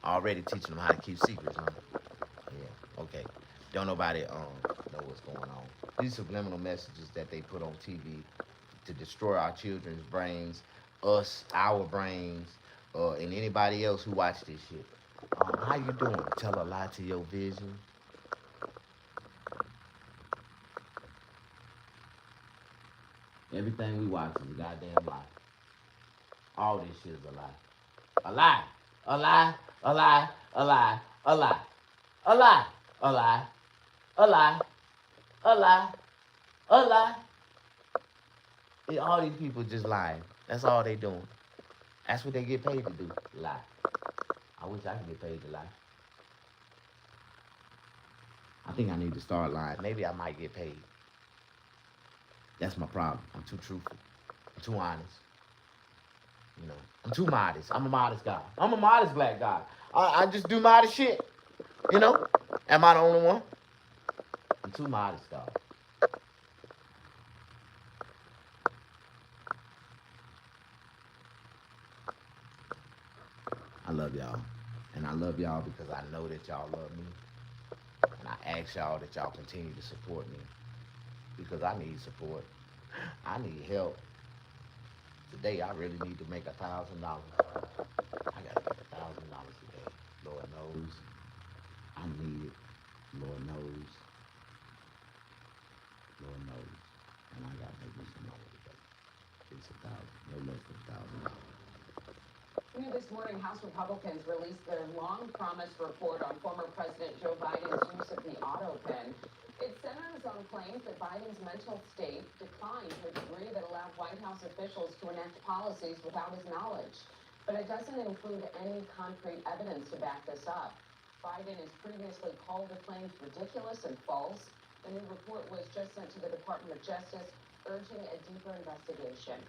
already teaching them how to keep secrets, huh? Yeah, okay. Don't nobody know what's going on. These subliminal messages that they put on TV to destroy our children's brains, our brains, and anybody else who watch this shit. How you doing? Tell a lie to your vision. Everything we watch is a goddamn lie. All this shit is a lie. A lie. A lie. A lie. A lie. A lie. A lie. A lie. A lie. A lie. A lie. Yeah, all these people just lying. That's all they doing. That's what they get paid to do. Lie. I wish I could get paid to lie. I think I need to start lying. Maybe I might get paid. That's my problem. I'm too truthful. I'm too honest. You know, I'm too modest. I'm a modest guy. I'm a modest black guy. I just do modest shit. You know? Am I the only one? I'm too modest, dog. I love y'all. And I love y'all because I know that y'all love me. And I ask y'all that y'all continue to support me. Because I need support. I need help. Today, I really need to make $1,000. I gotta make $1,000 today. Lord knows. I need it. Lord knows. Lord knows. And I gotta make me some money today. It's $1,000. No less than $1,000. New this morning, House Republicans released their long-promised report on former President Joe Biden's use of the auto pen. It centers on claims that Biden's mental state declined to a degree that allowed White House officials to enact policies without his knowledge. But it doesn't include any concrete evidence to back this up. Biden has previously called the claims ridiculous and false. The new report was just sent to the Department of Justice, urging a deeper investigation.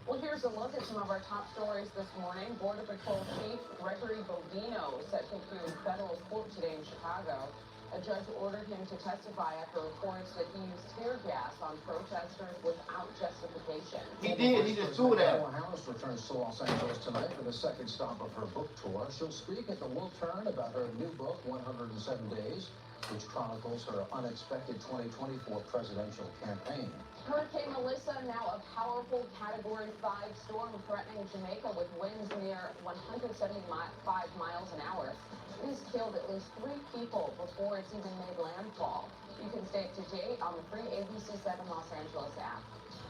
Well, here's a look at some of our top stories this morning. Border Patrol Chief Gregory Bodino set to appear in federal court today in Chicago. A judge ordered him to testify after reports that he used tear gas on protesters without justification. He did. He just threw that. Kamala Harris returns to Los Angeles tonight for the second stop of her book tour. She'll speak at the Will Turn about her new book, 107 Days, which chronicles her unexpected 2024 presidential campaign. Hurricane Melissa, now a powerful Category 5 storm threatening Jamaica with winds near 175 miles an hour. It has killed at least 3 people before it's even made landfall. You can stay up to date on the free ABC 7 Los Angeles app.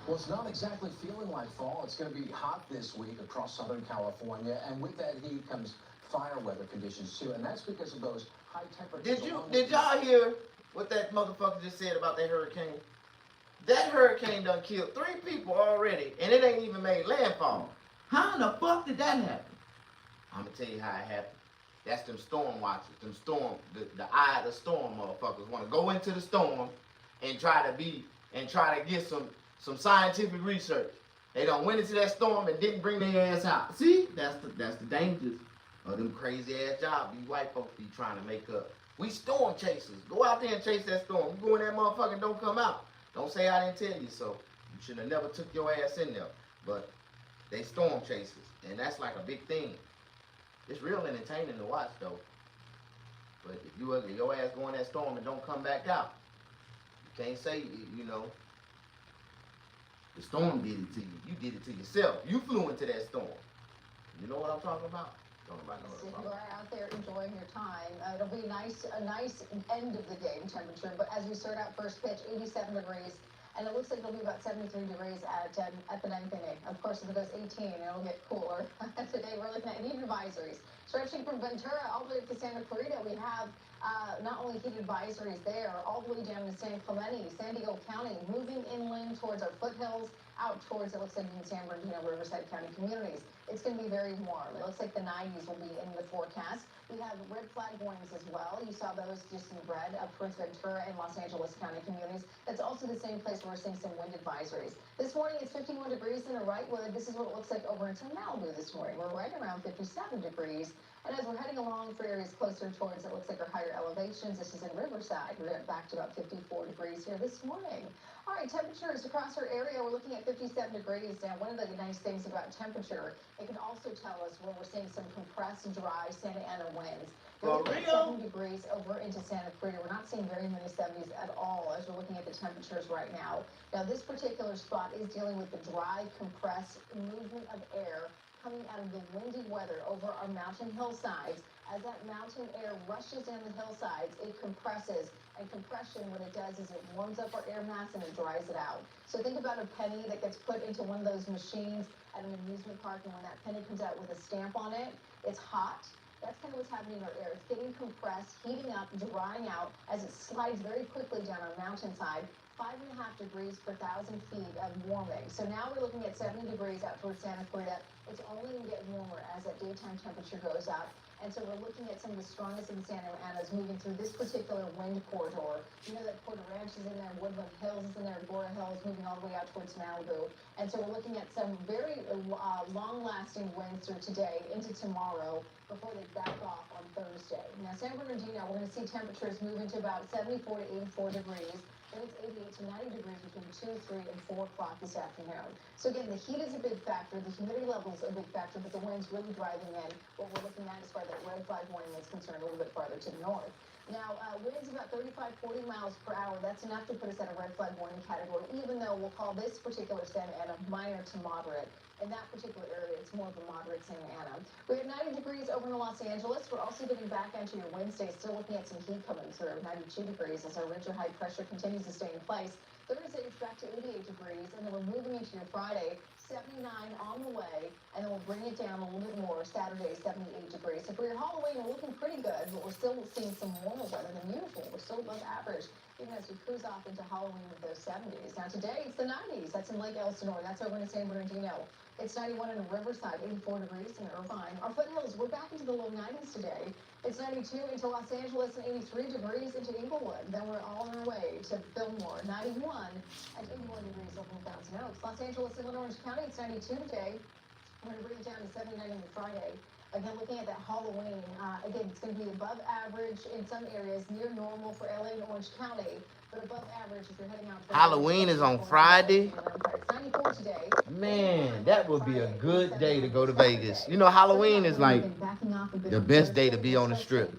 Well, it's not exactly feeling like fall. It's going to be hot this week across Southern California, and with that heat comes fire weather conditions too, and that's because of those high temperatures. Did y'all hear what that motherfucker just said about that hurricane? That hurricane done killed 3 people already, and it ain't even made landfall. How in the fuck did that happen? I'm gonna tell you how it happened. That's them storm watchers, the eye of the storm motherfuckers want to go into the storm and try to get some scientific research. They done went into that storm and didn't bring their ass out. See, that's the dangers of them crazy ass jobs these white folks be trying to make up. We storm chasers. Go out there and chase that storm. You go in that motherfucker and don't come out. Don't say I didn't tell you so. You should have never took your ass in there. But they storm chasers, and that's like a big thing. It's real entertaining to watch though. But if your ass go in that storm and don't come back out, you can't say, you know, the storm did it to you. You did it to yourself. You flew into that storm. You know what I'm talking about? If you are out there enjoying your time, it'll be a nice end of the day in temperature. But as we start out first pitch, 87 degrees, and it looks like it'll be about 73 degrees at the ninth inning. Of course, if it goes 18, it'll get cooler. Today we're looking at heat advisories stretching from Ventura all the way up to Santa Clarita. We have Not only heat advisories there, all the way down to San Clemente, San Diego County, moving inland towards our foothills, out towards, it looks like in San Bernardino, Riverside County communities. It's going to be very warm. It looks like the 90s will be in the forecast. We have red flag warnings as well. You saw those just in red up towards Ventura and Los Angeles County communities. That's also the same place where we're seeing some wind advisories. This morning it's 51 degrees in Wrightwood. This is what it looks like over into Malibu this morning. We're right around 57 degrees. And as we're heading along for areas closer towards, it looks like our higher elevations, this is in Riverside. We're back to about 54 degrees here this morning. All right, temperatures across our area, we're looking at 57 degrees. Now, one of the nice things about temperature, it can also tell us where we're seeing some compressed, dry Santa Ana winds. We're looking at 70 degrees over into Santa Cruz. We're not seeing very many 70s at all as we're looking at the temperatures right now. Now, this particular spot is dealing with the dry, compressed movement of air coming out of the windy weather over our mountain hillsides. As that mountain air rushes down the hillsides, it compresses. And compression, what it does is it warms up our air mass and it dries it out. So think about a penny that gets put into one of those machines at an amusement park, and when that penny comes out with a stamp on it, it's hot. That's kind of what's happening in our air. It's getting compressed, heating up, drying out as it slides very quickly down our mountainside. 5.5 degrees per 1,000 feet of warming. So now we're looking at 70 degrees out towards Santa Clarita. It's only going to get warmer as that daytime temperature goes up. And so we're looking at some of the strongest in Santa Ana's moving through this particular wind corridor. You know that Porter Ranch is in there, Woodland Hills is in there, Agora Hills moving all the way out towards Malibu. And so we're looking at some very long-lasting winds through today into tomorrow before they back off on Thursday. Now, San Bernardino, we're going to see temperatures move into about 74 to 84 degrees. And it's 88 to 90 degrees between 2, 3, and 4 o'clock this afternoon. So again, the heat is a big factor, the humidity level is a big factor, but the wind's really driving in what we're looking at as far as that red flag warning is concerned, a little bit farther to the north. Now, winds about 35, 40 miles per hour. That's enough to put us at a red flag warning category, even though we'll call this particular Santa Ana minor to moderate. In that particular area, it's more of a moderate Santa Ana. We have 90 degrees over in Los Angeles. We're also getting back into your Wednesday, still looking at some heat coming through, 92 degrees as our ridge of high pressure continues to stay in place. Thursday, it's back to 88 degrees, and then we're moving into your Friday, 79 on the way, and then we'll bring it down a little bit more. Saturday, 78 degrees. So for your Halloween, we're looking pretty good, but we're still seeing some warmer weather than usual. We're still above average, even as we cruise off into Halloween with those 70s. Now today, it's the 90s. That's in Lake Elsinore. That's over in San Bernardino. It's 91 in Riverside, 84 degrees in Irvine. Our foothills, we're back into the low 90s today. It's 92 into Los Angeles and 83 degrees into Inglewood. Then we're all on our way to Fillmore, 91 and 81 degrees over in Thousand Oaks. Los Angeles and Orange County, it's 92 today. We're going to bring it down to 79 on Friday. Again, looking at that Halloween, again, it's going to be above average in some areas, near normal for LA and Orange County, but above average if you're heading out. Halloween is on Friday. It's 94 today. Man, that would be a good day to go to Vegas. You know, Halloween is like the best day to be on the strip.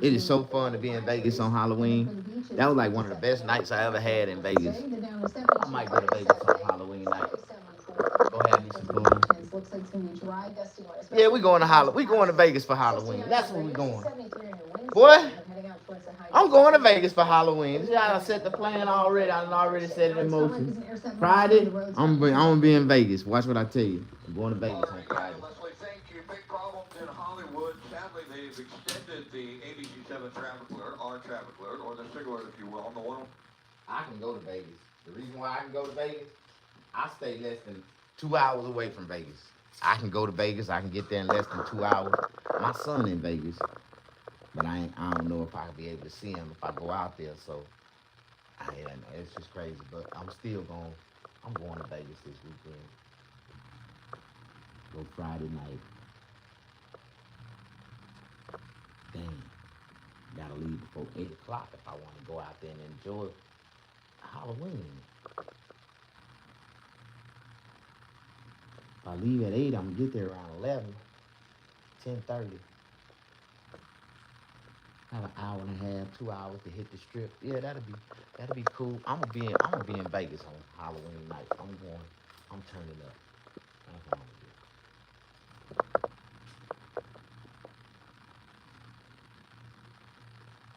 It is so fun to be in Vegas on Halloween. That was like one of the best nights I ever had in Vegas. I might go to Vegas on Halloween night. Go have me some fun. Looks like it's going to be dry, dusty weather. Yeah, we going to Vegas for Halloween. That's where we going. Boy, I'm going to Vegas for Halloween. See how I set the plan already. I already set it in motion. Friday, I'm gonna be in Vegas. Watch what I tell you. I'm going to Vegas on Friday. Leslie, thank you. Big problems in Hollywood. Sadly, they've extended the ABC7 traffic alert, our traffic alert, or the SIG alert, if you will, on the one. I can go to Vegas. The reason why I can go to Vegas, I stay less than 2 hours away from Vegas. I can go to Vegas. I can get there in less than 2 hours. My son in Vegas, but I don't know if I'll be able to see him if I go out there. So it's just crazy. But I'm going to Vegas this weekend. Go Friday night. Dang. Gotta leave before 8 o'clock if I want to go out there and enjoy Halloween. If I leave at 8, I'm gonna get there around 11, 10:30. Have an hour and a half, 2 hours to hit the strip. Yeah, that'll be cool. I'm gonna be in Vegas on Halloween night. I'm turning up. That's what I'm gonna do.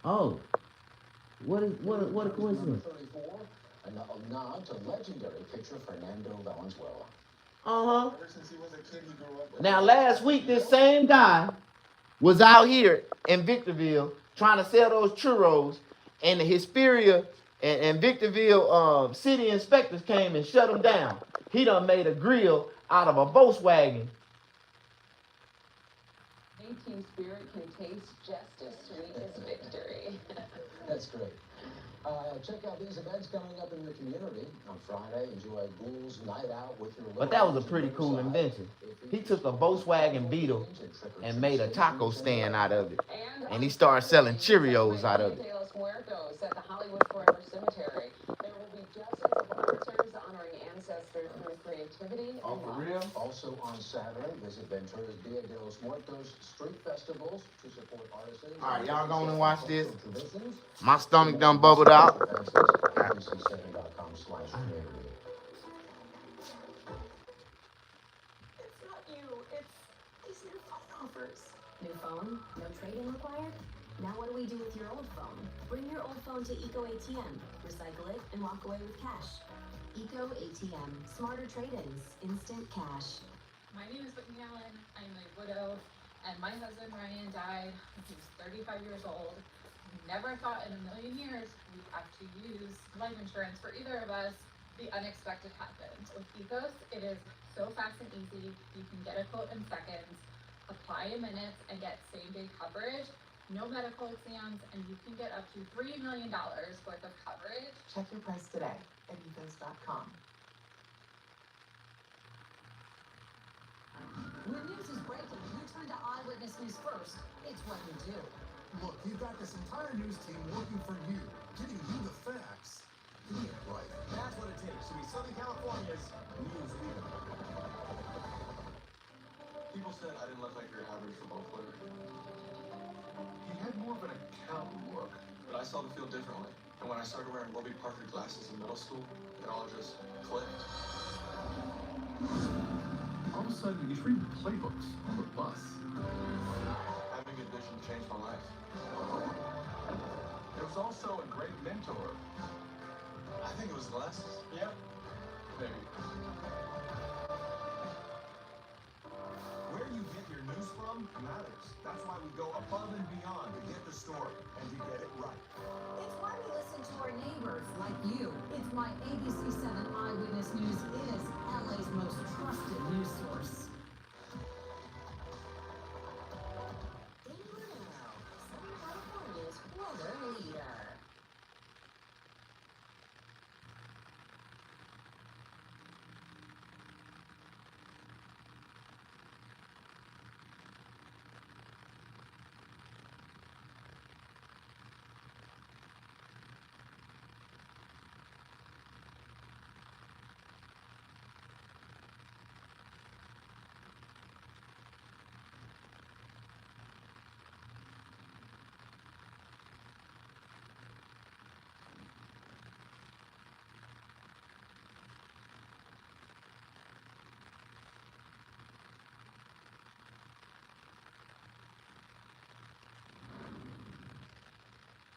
Oh, what a coincidence. 34, a nod to legendary pitcher Fernando Valenzuela. Uh-huh. Ever since he was a kid, he grew up with Now, last week, this same guy was out here in Victorville trying to sell those churros, and the Hesperia and Victorville city inspectors came and shut him down. He done made a grill out of a Volkswagen. Team spirit can taste just as sweet as victory. That's great. Check out these events coming up in your community. On Friday, enjoy Bulls Night Out with your... But that was a pretty cool invention. He took a Volkswagen Beetle and made a taco stand out of it. And he started selling Cheerios out of it. De los Muertos at the Hollywood Forever Cemetery. There will be dozens of martyrs honoring ancestors through creativity. Oh, for real? Also on Saturday, visit Ventura's Dia de los Muertos street festivals to support artisans. All right, y'all going to watch this? My stomach done bubbled out. abc7.com/community. It's not you, it's these new phone offers. New phone? No trade-in required? Now what do we do with your old phone? Bring your old phone to Eco ATM, recycle it, and walk away with cash. Eco ATM, smarter trade-ins, instant cash. My name is Whitney Allen. I'm a widow, and my husband Ryan died when he was 35 years old. Never thought in a million years we'd have to use life insurance for either of us. The unexpected happened. With Ecos, it is so fast and easy. You can get a quote in seconds, apply in minutes, and get same-day coverage. No medical exams, and you can get up to $3 million worth of coverage. Check your price today at ecos.com. When news is breaking, you turn to Eyewitness News first. It's what you do. Look, you've got this entire news team working for you, giving you the facts. Getting it right. That's what it takes to be Southern California's news leader. People said I didn't look like your average football player. He had more of an accountant look. But I saw the field differently. And when I started wearing Warby Parker glasses in middle school, it all just clicked. All of a sudden, he's reading playbooks on the bus. Having good vision changed my life. There was also a great mentor. I think it was glasses. Yep. Maybe. Where you get your news from matters. That's why we go above and beyond to get the story and to get it right. It's why we listen to our neighbors like you. It's why ABC 7 Eyewitness News is LA's most trusted news source. Southern California's weather leader.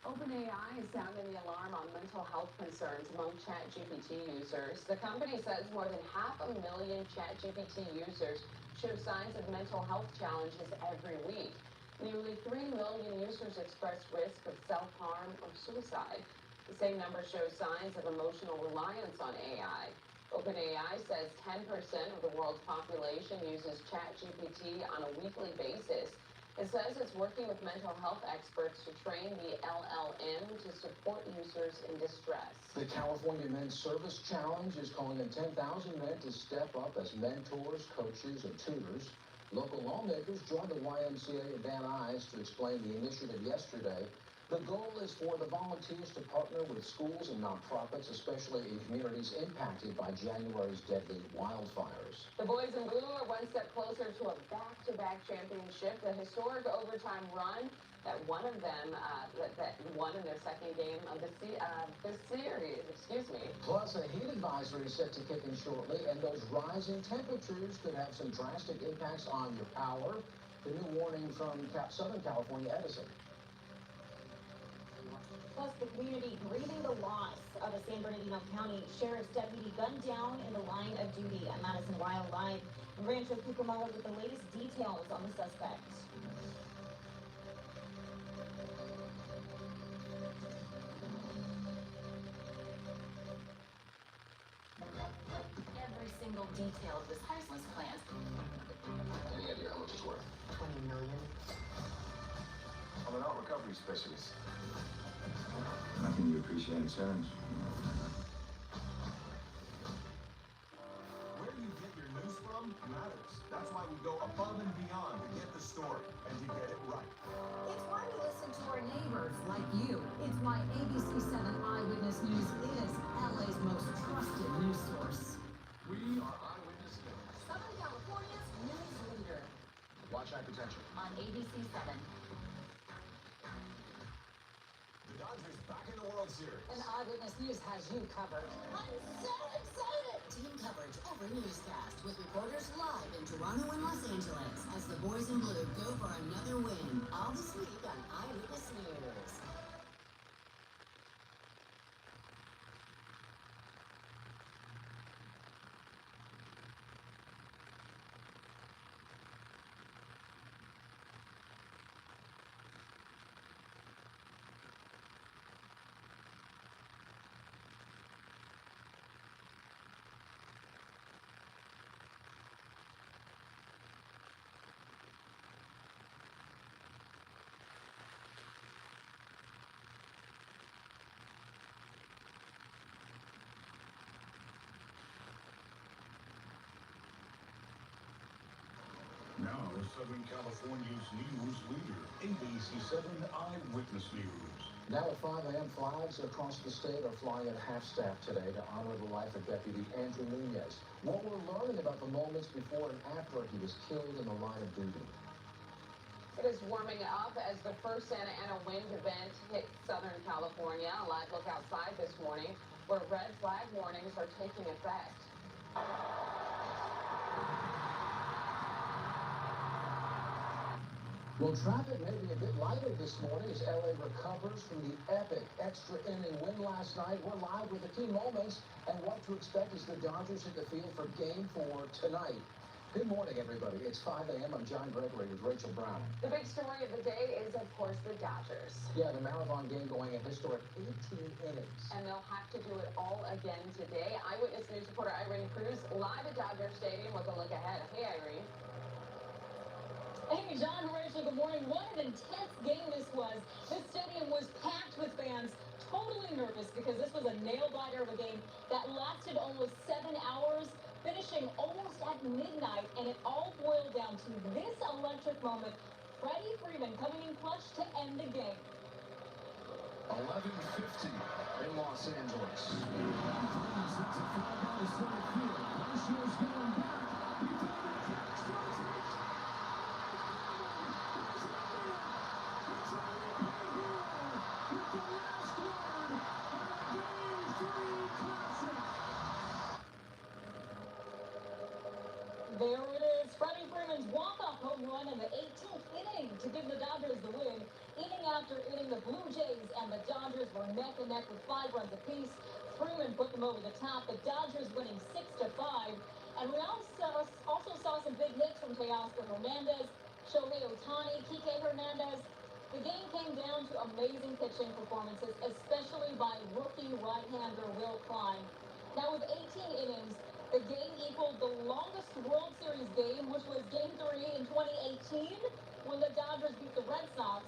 OpenAI is sounding the alarm on mental health concerns among ChatGPT users. The company says more than 500,000 ChatGPT users show signs of mental health challenges every week. Nearly 3 million users express risk of self-harm or suicide. The same number shows signs of emotional reliance on AI. OpenAI says 10% of the world's population uses ChatGPT on a weekly basis. It says it's working with mental health experts to train the LLM to support users in distress. The California Men's Service Challenge is calling on 10,000 men to step up as mentors, coaches, and tutors. Local lawmakers joined the YMCA at Van Nuys to explain the initiative yesterday. The goal is for the volunteers to partner with schools and nonprofits, especially in communities impacted by January's deadly wildfires. The boys in blue are one step closer to a back-to-back championship, the historic overtime run that one of them that won in their second game of the series. Excuse me. Plus, a heat advisory is set to kick in shortly, and those rising temperatures could have some drastic impacts on your power. The new warning from Southern California Edison. Plus, the community grieving the loss of a San Bernardino County Sheriff's deputy gunned down in the line of duty at Madison Wild Live. Rancho Cucamonga with the latest details on the suspect. single detail of this priceless plant. Any idea how much it's worth? 20 million. I'm an art recovery specialist. I think you appreciate insurance. Where you get your news from matters. That's why we go above and beyond to get the story and to get it right. It's why we listen to our neighbors like you. It's why ABC 7 Eyewitness News is LA's most trusted news source. We are Eyewitness News. Southern California's news leader Watch High Potential. on ABC 7. The Dodgers back in the World Series. And Eyewitness News has you covered. I'm so excited! Team coverage every newscast with reporters live in Toronto and Los Angeles as the boys in blue go for another win. All this week on Eyewitness News. Now, Southern California's news leader, ABC 7 Eyewitness News. Now at 5 a.m., flags across the state are flying at half-staff today to honor the life of Deputy Andrew Nunez. What we're learning about the moments before and after he was killed in the line of duty. It is warming up as the first Santa Ana wind event hits Southern California. A live look outside this morning where red flag warnings are taking effect. Well, traffic may be a bit lighter this morning as LA recovers from the epic extra inning win last night. We're live with the key moments and what to expect as the Dodgers hit the field for Game 4 tonight. Good morning, everybody. It's 5 a.m. I'm John Gregory with Rachel Brown. The big story of the day is, of course, the Dodgers. Yeah, the marathon game going a historic 18 innings. And they'll have to do it all again today. Eyewitness News reporter Irene Cruz live at Dodger Stadium with a look ahead. Hey, Irene. Hey, John, Rachel, good morning. What an intense game this was. This stadium was packed with fans, totally nervous because this was a nail-biter of a game that lasted almost 7 hours, finishing almost at midnight, and it all boiled down to this electric moment. Freddie Freeman coming in clutch to end the game. 11:50 in Los Angeles. There it is, Freddie Freeman's walk-off home run in the 18th inning to give the Dodgers the win. Inning after inning, the Blue Jays and the Dodgers were neck and neck with 5 runs apiece. Freeman put them over the top, the Dodgers winning 6-5. And we also saw some big hits from Teoscar Hernandez, Shohei Ohtani, Kike Hernandez. The game came down to amazing pitching performances, especially by rookie right-hander Will Klein. Now with 18 innings, the game equaled the longest World Series game, which was Game 3 in 2018 when the Dodgers beat the Red Sox.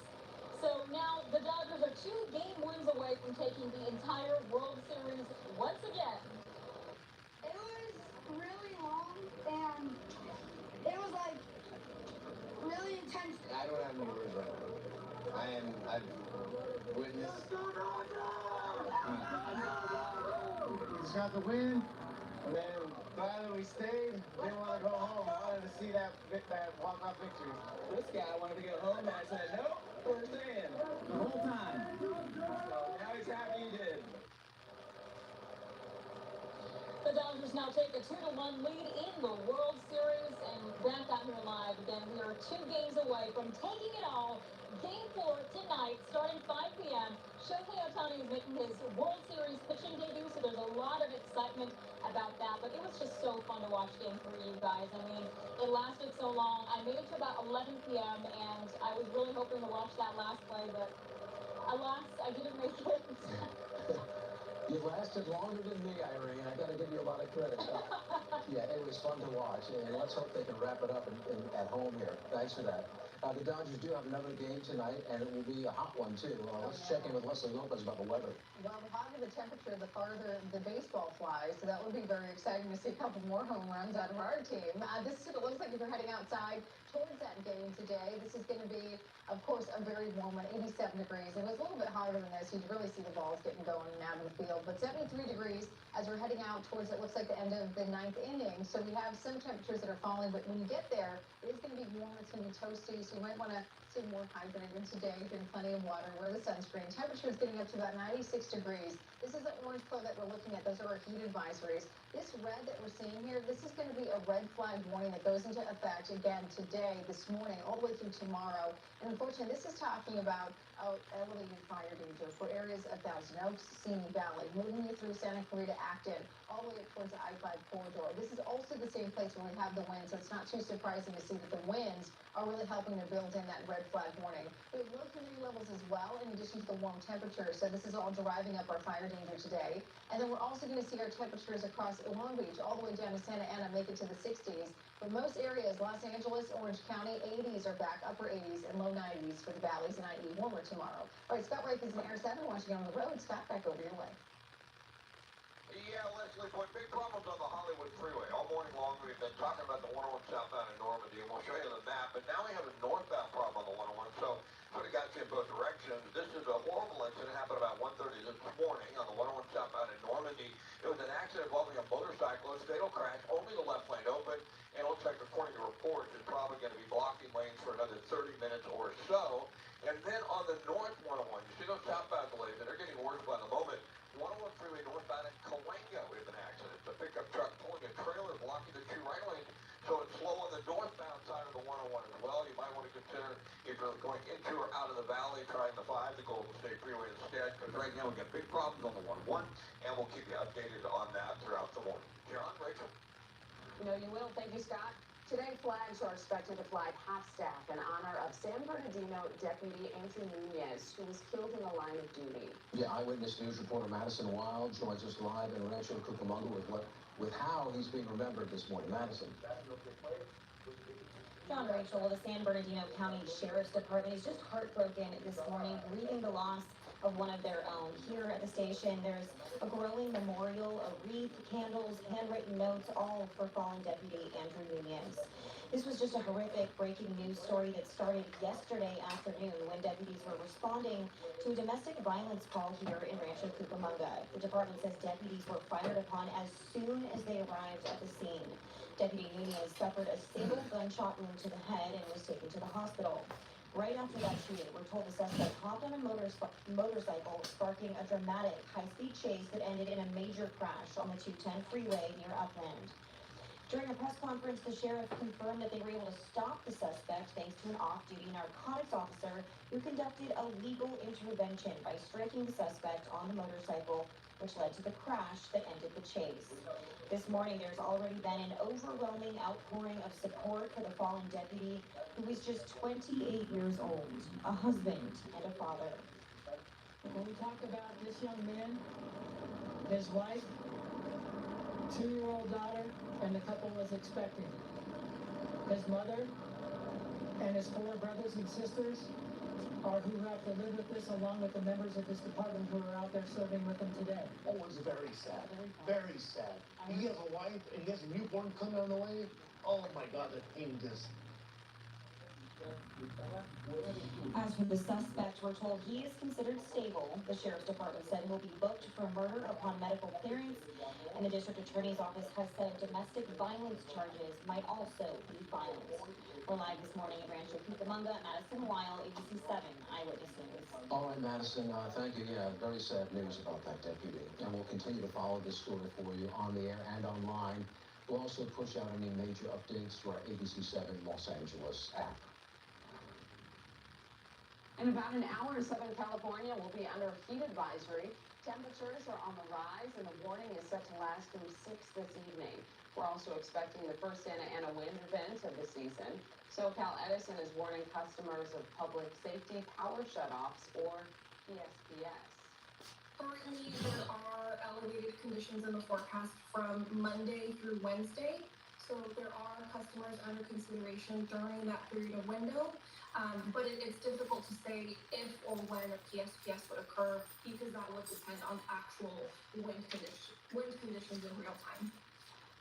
So now the Dodgers are 2 game wins away from taking the entire World Series once again. It was really long and it was like really intense. I don't have any words right now. I've witnessed. We just got the win. And then glad that we stayed. Didn't want to go home. I wanted to see that walk-off victory. This guy wanted to go home, and I said, nope, we're staying the whole time. So now he's happy he did. The Dodgers now take a 2-1 lead in the World Series, and back out here live again. We are 2 games away from taking it all. Game 4 tonight, starting 5 p.m. Shohei Ohtani is making his World Series pitching debut, so there's a lot of excitement about that. But it was just so fun to watch Game 3, you guys. I mean, it lasted so long. I made it to about 11 p.m., and I was really hoping to watch that last play, but alas, I didn't make it. You lasted longer than me, Irene. I gotta give you a lot of credit. Yeah, it was fun to watch, and let's hope they can wrap it up at home here. Thanks for that. The Dodgers do have another game tonight, and it will be a hot one, too. Let's check in with Leslie Lopez about the weather. Well, the hotter the temperature, the farther the baseball flies, so that would be very exciting to see a couple more home runs out of our team. This is what it looks like if you're heading outside towards that game today. This is going to be, of course, a very warm one, 87 degrees. It was a little bit hotter than this. You'd really see the balls getting going and out of the field, but 73 degrees as we're heading out towards, it looks like the end of the 9th inning. So we have some temperatures that are falling, but when you get there, it is going to be warm. It's going to be toasty, so you might want to stay more hydrated today. Drink plenty of water, wear the sunscreen. Temperature is getting up to about 96 degrees. This is the orange color that we're looking at. Those are our heat advisories. This red that we're seeing here, this is going to be a red flag warning that goes into effect again today, this morning, all the way through tomorrow. And unfortunately, this is talking about elevated fire danger for areas of Thousand Oaks, Simi Valley, moving you through Santa Clarita, Acton, all the way up towards the I-5 corridor. This is also the same place where we have the wind, so it's not too surprising to see that the winds are really helping to build in that red flag warning. We have low humidity levels as well, in addition to the warm temperatures, so this is all driving up our fire danger today. And then we're also going to see our temperatures across Long Beach, all the way down to Santa Ana, make it to the 60s. For most areas, Los Angeles, Orange County, 80s are back, upper 80s, and low 90s for the valleys, and IE warmer tomorrow. All right, Scott Reich is in Air 7, watching on the road. Scott, back over your way. Yeah, Leslie, boy, big problems on the Hollywood Freeway. All morning long, we've been talking about the 101 southbound in Normandy, and we'll show you the map. But now we have a northbound problem on the 101, so sort of got you in both directions. This is a horrible incident. It happened about 1:30 this morning on the 101 southbound in Normandy. It was an accident involving a motorcyclist, fatal crash, only the left lane open, and it looks like, according to reports, it's probably going to be blocking lanes for another 30 minutes or so. And then on the north 101, you see those southbound delays, and they're getting worse by the moment. 101 freeway northbound in Cahuenga, we have an accident. The pickup truck pulling a trailer blocking the two right lanes, so it's slow on the northbound side of the 101 as well. You might want to consider, if you're going into or out of the valley, trying the 5, the Golden State Freeway instead, because right now we've got big problems on the 101, and we'll keep you updated on that throughout the morning. John, Rachel. No, you will. Thank you, Scott. Today, flags are expected to fly half-staff in honor of San Bernardino Deputy Andrew Nunez, who was killed in the line of duty. Yeah, Eyewitness News reporter Madison Wild joins us live in Rancho Cucamonga with how he's being remembered this morning. Madison. John, Rachel, the San Bernardino County Sheriff's Department is just heartbroken this morning, grieving the loss of one of their own. Here at the station, there's a growing memorial, a wreath, candles, handwritten notes, all for fallen Deputy Andrew Nunez. This was just a horrific breaking news story that started yesterday afternoon when deputies were responding to a domestic violence call here in Rancho Cucamonga. The department says deputies were fired upon as soon as they arrived at the scene. Deputy Nunez suffered a single gunshot wound to the head and was taken to the hospital. Right after that shooting, we're told the suspect hopped on a motorcycle, sparking a dramatic high-speed chase that ended in a major crash on the 210 freeway near Upland. During a press conference, the sheriff confirmed that they were able to stop the suspect thanks to an off-duty narcotics officer who conducted a legal intervention by striking the suspect on the motorcycle, which led to the crash that ended the chase. This morning, there's already been an overwhelming outpouring of support for the fallen deputy, who was just 28 years old, a husband and a father. When we talk about this young man, his wife, 2-year-old daughter, and the couple was expecting. His mother and his 4 brothers and sisters are who have to live with this, along with the members of this department who are out there serving with him today. Oh, it's very sad. Very sad. He has a wife and he has a newborn coming on the way. Oh my God, the pain just. As for the suspect, we're told he is considered stable. The sheriff's department said he'll be booked for murder upon medical clearance, and the district attorney's office has said domestic violence charges might also be filed. We're live this morning at Rancho Cucamonga. Madison Wild, ABC 7 Eyewitness News. All right, Madison, thank you. Yeah, very sad news about that deputy. And we'll continue to follow this story for you on the air and online. We'll also push out any major updates to our ABC 7 Los Angeles app. In about an hour, Southern California will be under heat advisory. Temperatures are on the rise, and the warning is set to last through 6 this evening. We're also expecting the first Santa Ana wind event of the season. SoCal Edison is warning customers of public safety power shutoffs, or PSPS. Currently, there are elevated conditions in the forecast from Monday through Wednesday. So there are customers under consideration during that period of window. But it's difficult to say if or when a PSPS would occur because that would depend on actual wind conditions in real time.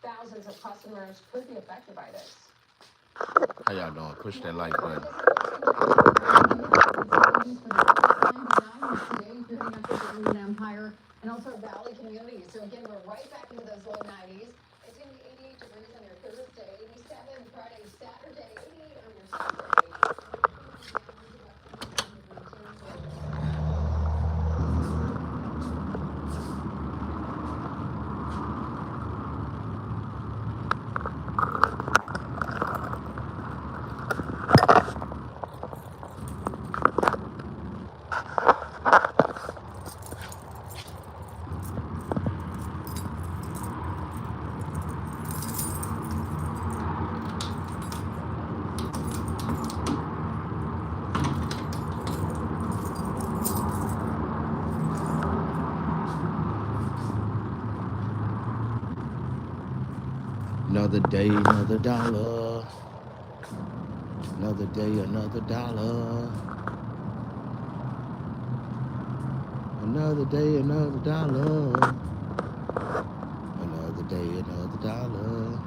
Thousands of customers could be affected by this. How y'all doing? Push that like button. Today, if you're heading up to the Inland Empire and also Valley communities. So again, we're right back into those low 90s. It's going to be 88 degrees on your Thursday, 87 Friday, Saturday, 88 on your Sunday. Another day, another dollar. Another day, another dollar. Another day, another dollar. Another day, another dollar.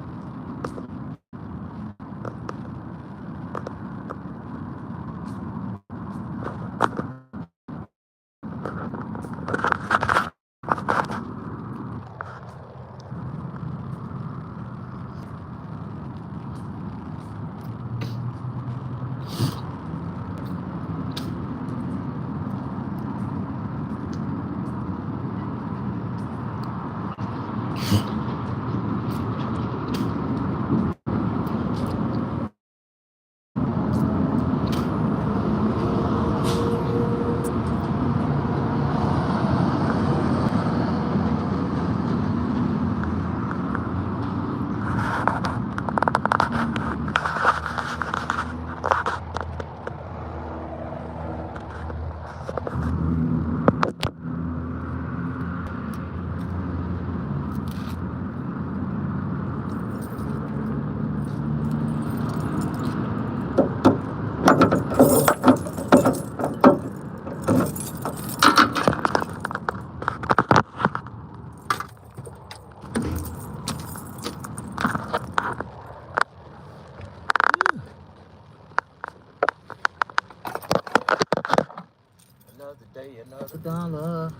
Another day, another dollar.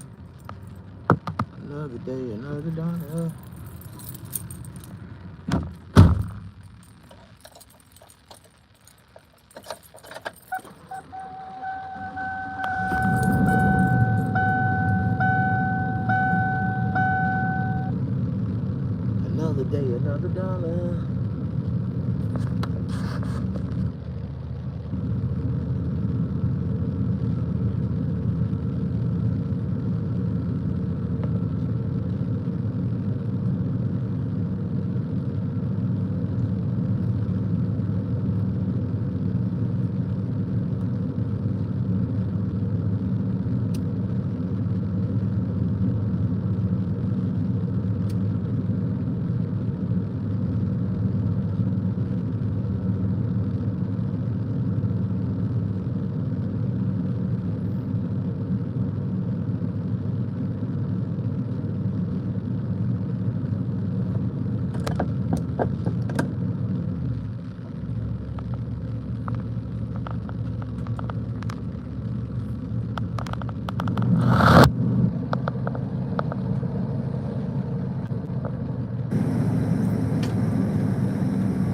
Another day, another dollar. Another day, another dollar.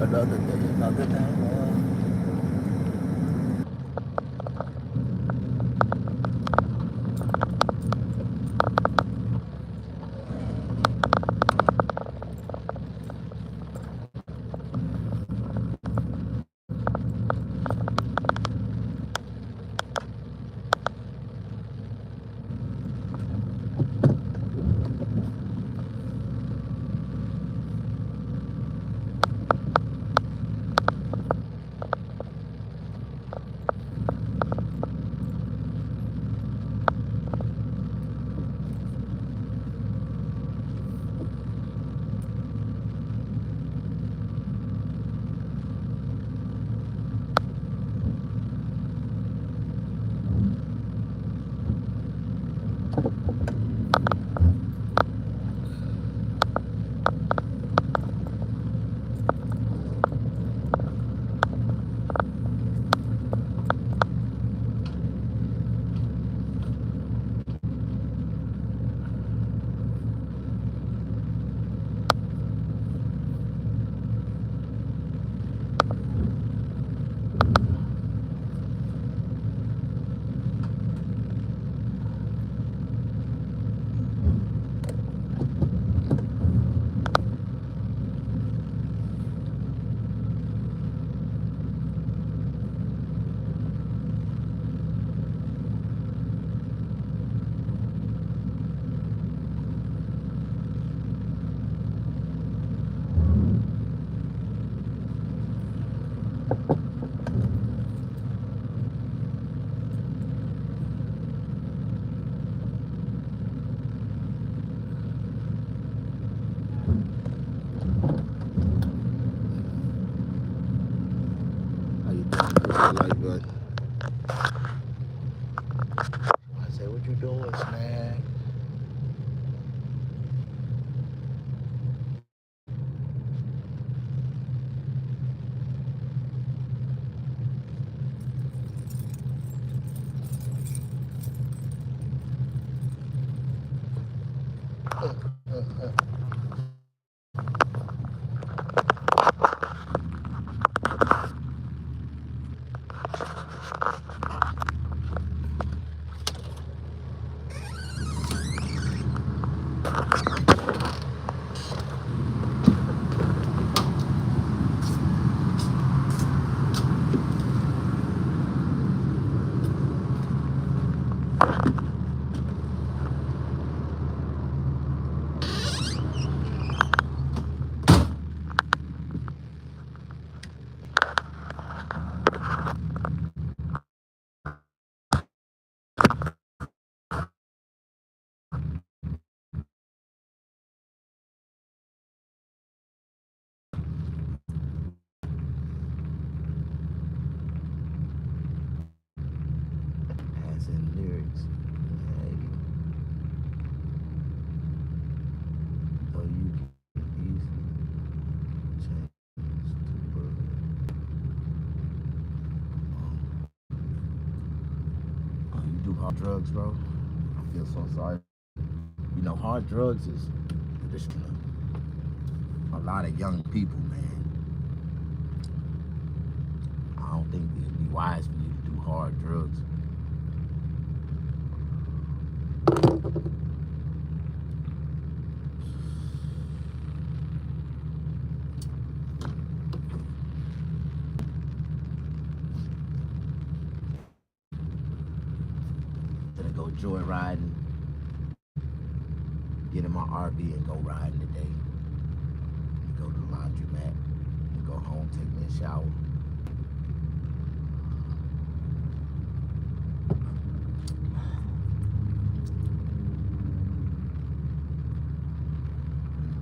Another day, another dollar. Push the like button. I say, what you doing, Snag? Passing lyrics. Hey. So you can easily change to bird. You do hard drugs, bro? I feel so sorry. You know, hard drugs is just a lot of young people, man. I don't think it'd be wise for you to do hard drugs. Gonna go joyriding, get in my RV and go riding today. And go to the laundromat and go home, take me a shower.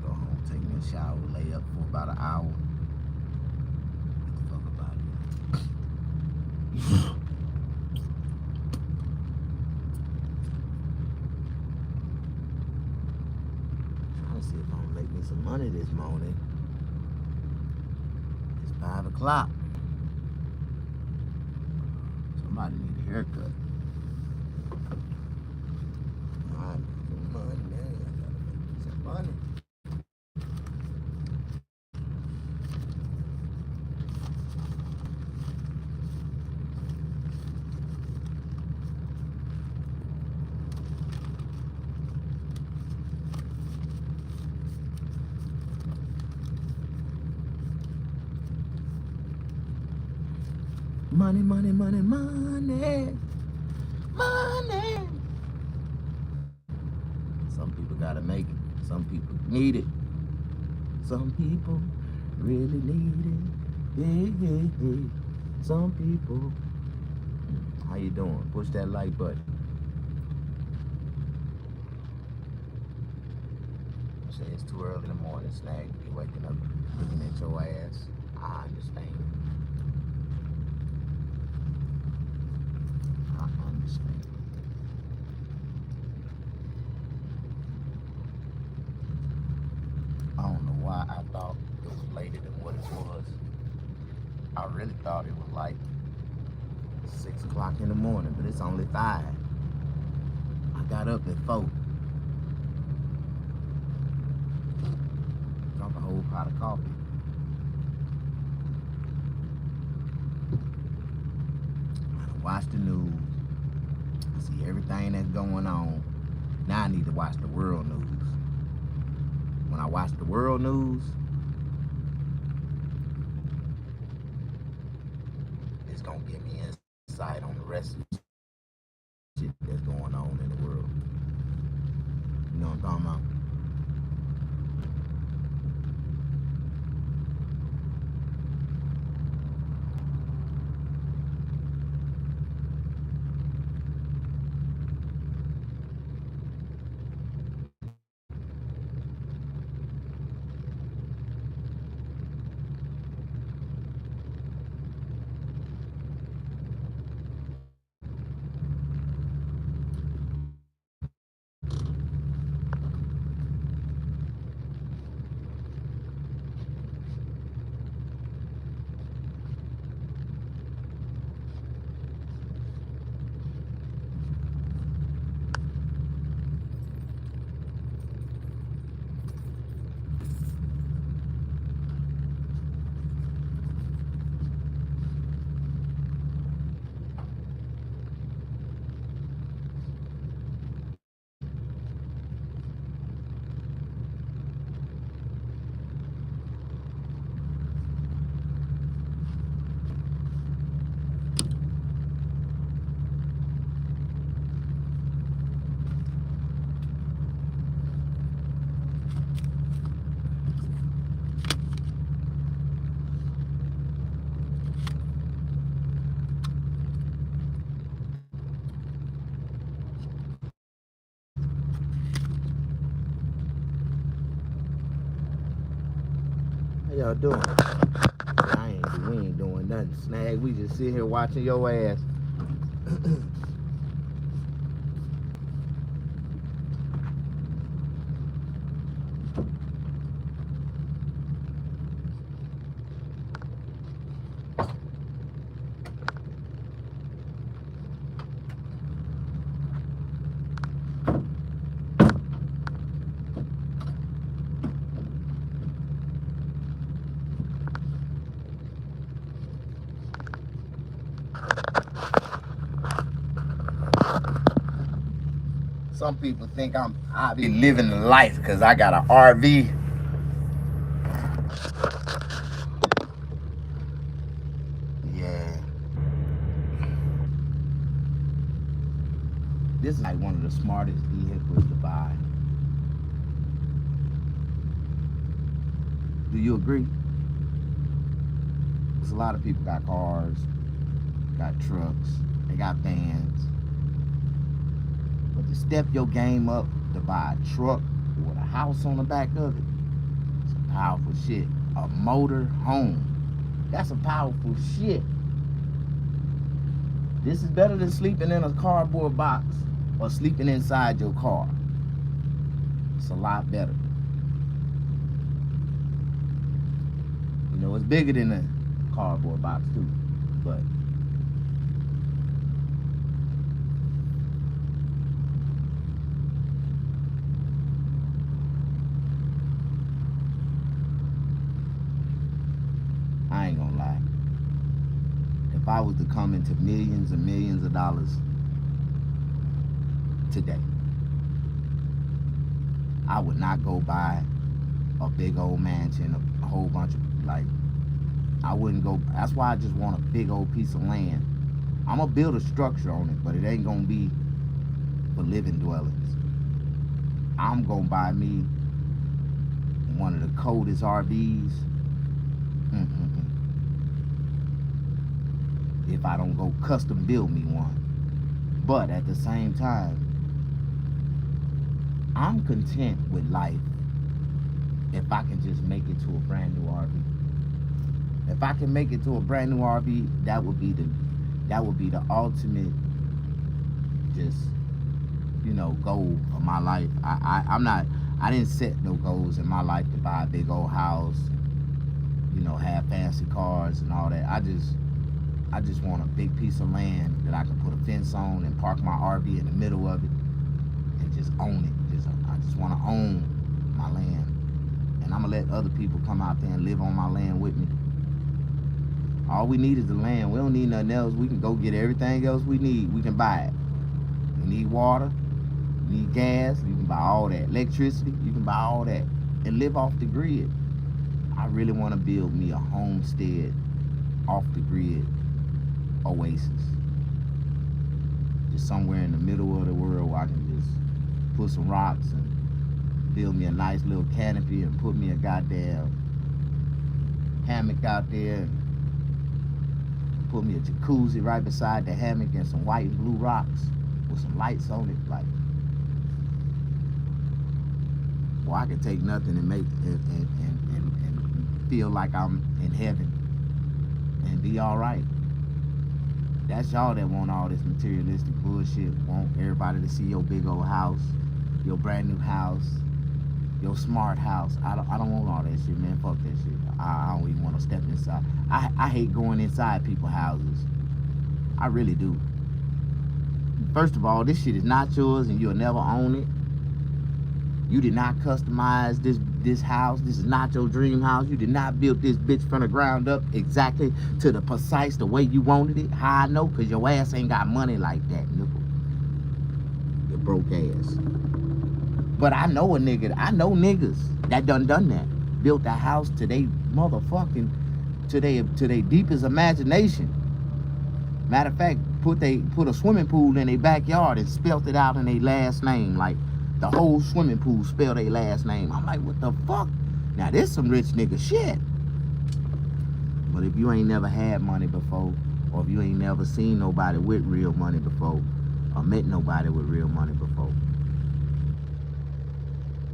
Go home, take me a shower, lay up for about an hour. Get the fuck up out of here. Trying to see if I'm gonna make me some money this morning. It's 5 o'clock. Somebody need a haircut. I need some money, man. I gotta make me some money. Money, money, money, money, money. Some people gotta make it. Some people need it. Some people really need it. Yeah, yeah, yeah. Some people. How you doing? Push that like button. Say it's too early in the morning, Snag. You waking up looking at your ass. I understand. I understand. I don't know why I thought it was later than what it was. I really thought it was like 6 o'clock in the morning, but it's only 5. I got up at 4. Drunk a whole pot of coffee. I watch the news. I see everything that's going on. Now I need to watch the world news. When I watch the world news, it's gonna give me insight on the rest of the shit that's going on in the world. You know what I'm talking about? y'all doing? We ain't doing nothing. Snag, we just sit here watching your ass. Some people think I be living the life because I got an RV. Yeah. This is like one of the smartest vehicles to buy. Do you agree? Because a lot of people got cars, got trucks, they got vans. But to step your game up to buy a truck with a house on the back of it, it's some powerful shit. A motor home, that's some powerful shit. This is better than sleeping in a cardboard box or sleeping inside your car. It's a lot better. You know, it's bigger than a cardboard box too, but I ain't gonna lie. If I was to come into millions and millions of dollars today, I would not go buy a big old mansion, a whole bunch of, like, I wouldn't go. That's why I just want a big old piece of land. I'm gonna build a structure on it, but it ain't gonna be for living dwellings. I'm gonna buy me one of the coldest RVs. If I don't go custom build me one. But at the same time, I'm content with life if I can just make it to a brand new RV. If I can make it to a brand new RV, that would be the ultimate, just, you know, goal of my life. I didn't set no goals in my life to buy a big old house, you know, have fancy cars and all that. I just want a big piece of land that I can put a fence on and park my RV in the middle of it and just own it. I just want to own my land. And I'm going to let other people come out there and live on my land with me. All we need is the land. We don't need nothing else. We can go get everything else we need. We can buy it. We need water. We need gas. You can buy all that. Electricity. You can buy all that and live off the grid. I really want to build me a homestead off the grid oasis. Just somewhere in the middle of the world where I can just put some rocks and build me a nice little canopy and put me a goddamn hammock out there and put me a jacuzzi right beside the hammock and some white and blue rocks with some lights on it. Like, well, I can take nothing and make and feel like I'm in heaven and be all right. That's y'all that want all this materialistic bullshit. Want everybody to see your big old house, your brand new house, your smart house. I don't want all that shit, man. Fuck that shit. I don't even want to step inside. I hate going inside people's houses. I really do. First of all, this shit is not yours and you'll never own it. You did not customize this house. This is not your dream house. You did not build this bitch from the ground up exactly to the precise the way you wanted it. How I know? Because your ass ain't got money like that, nigga. You broke ass. But I know niggas that done that. Built a house to they motherfucking, to they deepest imagination. Matter of fact, put a swimming pool in their backyard and spelt it out in their last name. Like, the whole swimming pool spelled their last name. I'm like, what the fuck? Now, this some rich nigga shit. But if you ain't never had money before, or if you ain't never seen nobody with real money before, or met nobody with real money before,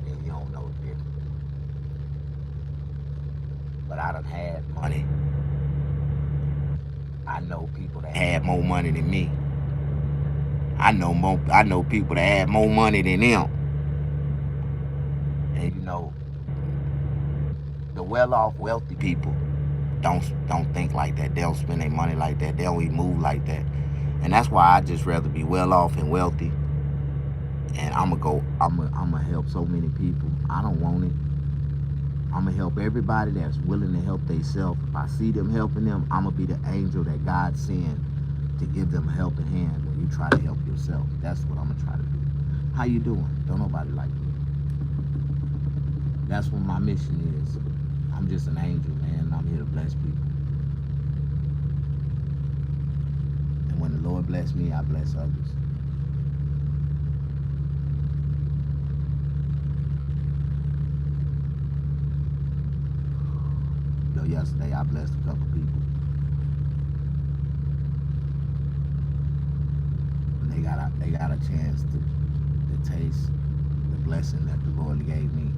then you don't know the difference. but I done had money. I know people that had more money than me. I know people that had more money than them. And you know, the well-off, wealthy people don't think like that. They don't spend their money like that. They don't even move like that. And that's why I just rather be well-off and wealthy. And I'ma help so many people. I don't want it. I'ma help everybody that's willing to help themselves. If I see them helping them, I'ma be the angel that God sent to give them a helping hand when you try to help yourself. That's what I'ma try to do. How you doing? Don't nobody like me. That's what my mission is. I'm just an angel, man. I'm here to bless people. And when the Lord bless me, I bless others. Yesterday I blessed a couple people. And they got a chance to taste the blessing that the Lord gave me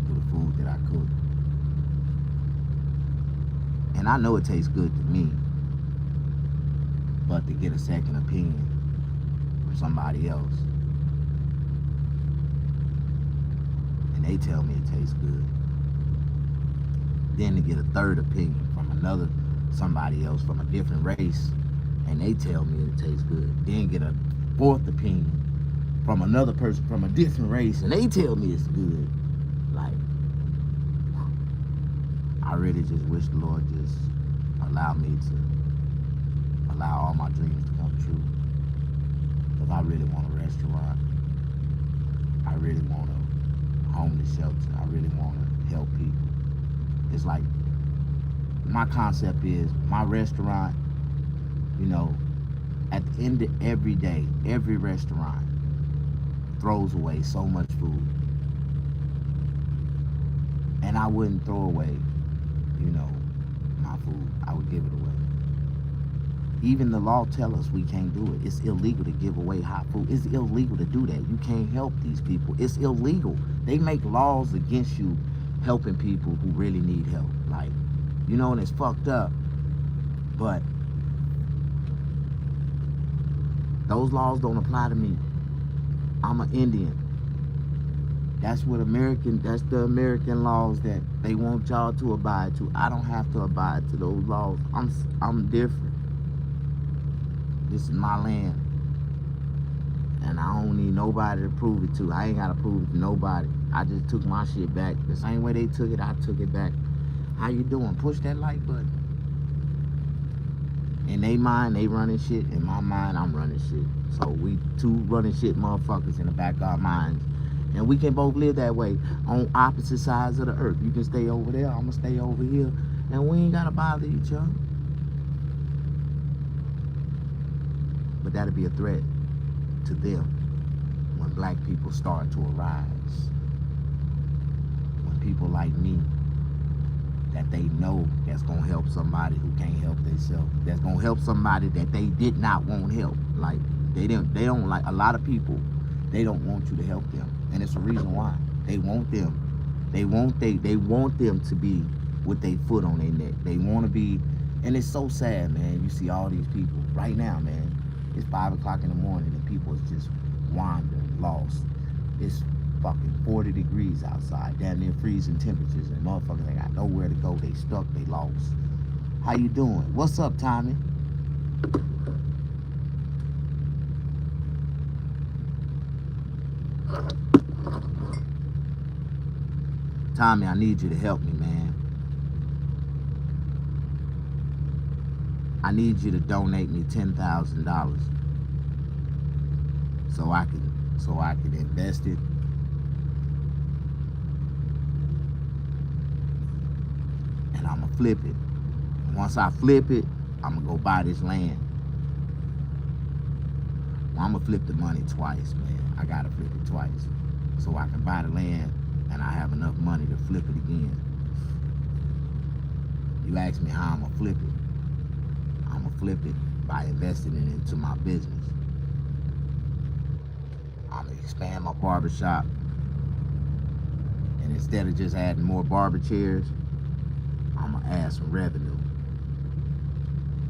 through the food that I cooked. And I know it tastes good to me, but to get a second opinion from somebody else, and they tell me it tastes good. Then to get a third opinion from somebody else from a different race, and they tell me it tastes good. Then get a fourth opinion from another person from a different race, and they tell me it's good. Like, I really just wish the Lord just allow all my dreams to come true. Because I really want a restaurant. I really want a homeless shelter. I really want to help people. It's like, my concept is, my restaurant, you know, at the end of every day, every restaurant throws away so much food. And I wouldn't throw away, you know, my food. I would give it away. Even the law tells us we can't do it. It's illegal to give away hot food. It's illegal to do that. You can't help these people. It's illegal. They make laws against you helping people who really need help. Like, you know, and it's fucked up. But those laws don't apply to me. I'm an Indian. That's the American laws that they want y'all to abide to. I don't have to abide to those laws. I'm different. This is my land. And I don't need nobody to prove it to. I ain't gotta prove it to nobody. I just took my shit back. The same way they took it, I took it back. How you doing? Push that like button. In they mind, they running shit. In my mind, I'm running shit. So we two running shit motherfuckers in the back of our minds. And we can both live that way on opposite sides of the earth. You can stay over there, I'm gonna stay over here. And we ain't gotta bother each other. But that'll be a threat to them when black people start to arise. When people like me, that they know that's gonna help somebody who can't help themselves. That's gonna help somebody that they did not want help. Like, they don't like, a lot of people, they don't want you to help them. And it's a reason why. They want them. They want them to be with their foot on their neck. They want to be, and it's so sad, man. You see all these people right now, man. It's 5 o'clock in the morning and people is just wandering, lost. It's fucking 40 degrees outside, damn near freezing temperatures, and motherfuckers ain't got nowhere to go. They stuck, they lost. How you doing? What's up, Tommy? Tommy, I need you to help me, man. I need you to donate me $10,000 so I can invest it. And I'ma flip it. And once I flip it, I'ma go buy this land. Well, I'ma flip the money twice, man. I gotta flip it twice so I can buy the land and I have enough money to flip it again. You ask me how I'ma flip it. I'ma flip it by investing it into my business. I'ma expand my barbershop, and instead of just adding more barber chairs, I'm gonna add some revenue.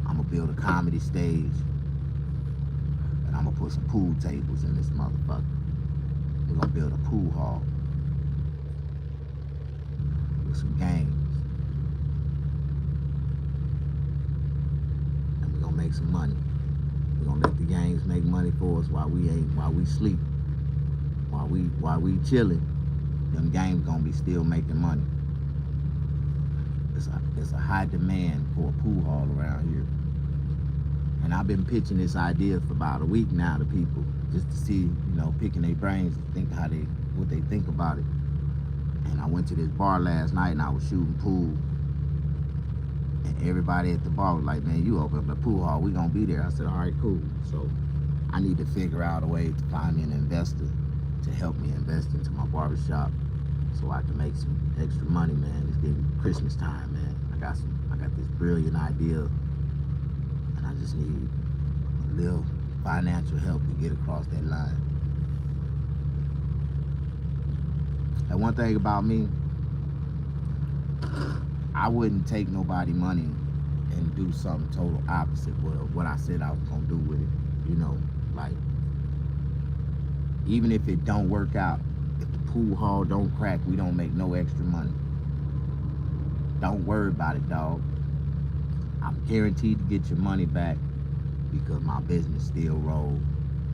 I'm gonna build a comedy stage, and I'm gonna put some pool tables in this motherfucker. We're gonna build a pool hall with some games, and we're gonna make some money. We're gonna let the games make money for us while we sleep, while we chilling. Them games gonna be still making money. It's a high demand for a pool hall around here. And I've been pitching this idea for about a week now to people, just to see, you know, picking their brains to think what they think about it. And I went to this bar last night and I was shooting pool. And everybody at the bar was like, man, you open up the pool hall, we gonna be there. I said, all right, cool. So I need to figure out a way to find me an investor to help me invest into my barbershop so I can make some extra money, man. It's getting Christmas time, man. I got this brilliant idea, and I just need a little financial help to get across that line. And one thing about me, I wouldn't take nobody money and do something total opposite of what I said I was gonna do with it. You know, like, even if it don't work out, if the pool hall don't crack, we don't make no extra money. Don't worry about it, dog. I'm guaranteed to get your money back because my business still rolls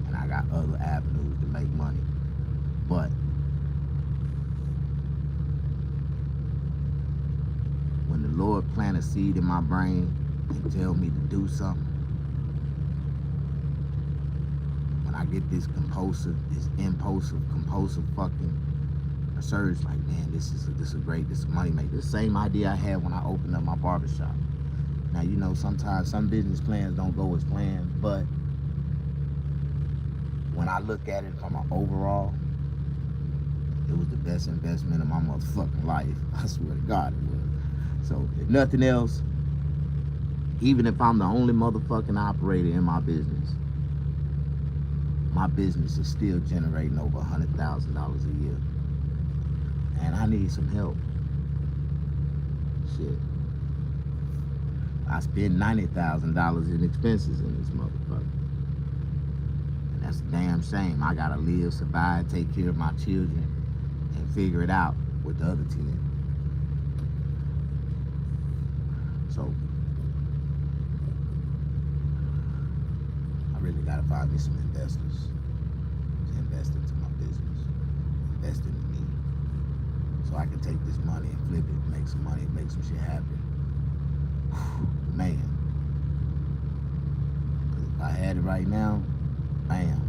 and I got other avenues to make money. But when the Lord plant a seed in my brain and tell me to do something, when I get this impulsive, compulsive fucking surge, like, man, this is a money maker. The same idea I had when I opened up my barbershop. Now, you know, sometimes some business plans don't go as planned, but when I look at it from an overall, it was the best investment of my motherfucking life. I swear to God it was. So if nothing else, even if I'm the only motherfucking operator in my business is still generating over $100,000 a year. And I need some help. Shit. I spend $90,000 in expenses in this motherfucker. And that's a damn shame. I gotta live, survive, take care of my children, and figure it out with the other 10. So, I really gotta find me some investors to invest into my business, invest into me, so I can take this money and flip it, make some money, make some shit happen. Man, if I had it right now, bam,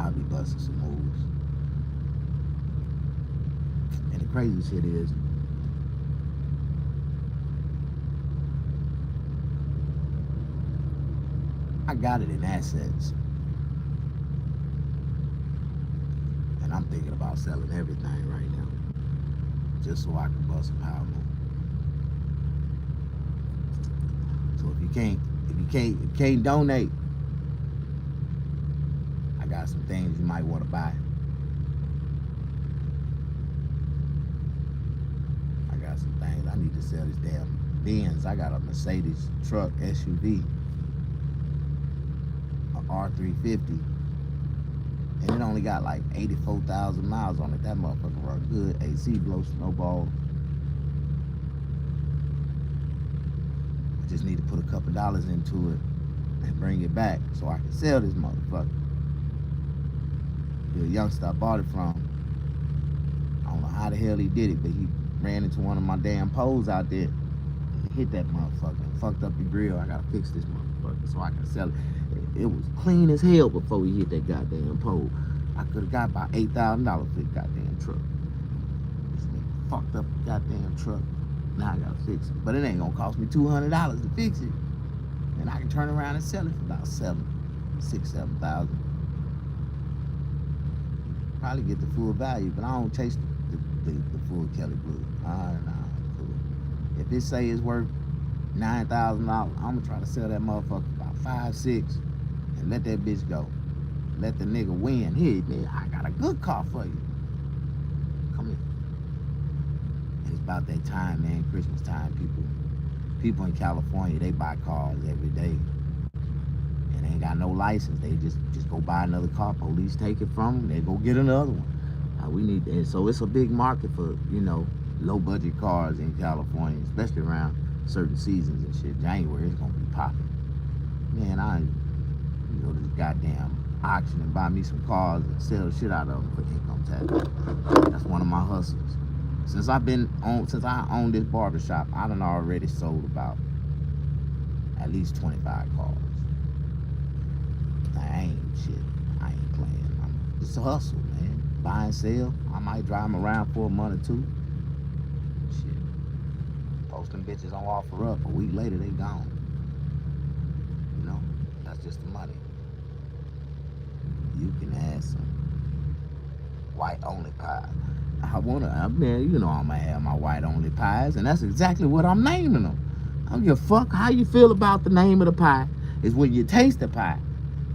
I'd be busting some moves. And the crazy shit is, I got it in assets. And I'm thinking about selling everything right now, just so I can bust a power move. So if you can't donate, I got some things you might want to buy. I got some things. I need to sell this damn Benz. I got a Mercedes truck SUV, a R350, and it only got like 84,000 miles on it. That motherfucker run good. AC blows snowballs. I just need to put a couple dollars into it and bring it back so I can sell this motherfucker. The youngster I bought it from, I don't know how the hell he did it, but he ran into one of my damn poles out there and hit that motherfucker and fucked up the grill. I gotta fix this motherfucker so I can sell it. It was clean as hell before he hit that goddamn pole. I could have got about $8,000 for the goddamn truck. This nigga fucked up the goddamn truck. Now I gotta fix it. But it ain't gonna cost me $200 to fix it. And I can turn around and sell it for about $7,000. Probably get the full value, but I don't chase the full Kelly Blue. Nah, cool. If it say it's worth $9,000, I'm gonna try to sell that motherfucker for about $5,000, $6,000 and let that bitch go. Let the nigga win. Here, nigga, I got a good car for you. Come here. And it's about that time, man. Christmas time, people in California, they buy cars every day. And they ain't got no license. They just go buy another car. Police take it from them. They go get another one. We need that. So it's a big market for, you know, low budget cars in California, especially around certain seasons and shit. January, it's gonna be popping. Man, I go to this goddamn auction and buy me some cars and sell the shit out of them for income tax. That's one of my hustles. Since I own this barbershop, I done already sold about at least 25 cars. I ain't playing. It's a hustle, man. Buy and sell. I might drive them around for a month or two. Shit. Post them bitches on offer up. A week later, they gone. You know, that's just the money. You can have some white only pie. Man, you know I'm gonna have my white only pies, and that's exactly what I'm naming them. I don't give a fuck how you feel about the name of the pie. It's when you taste the pie.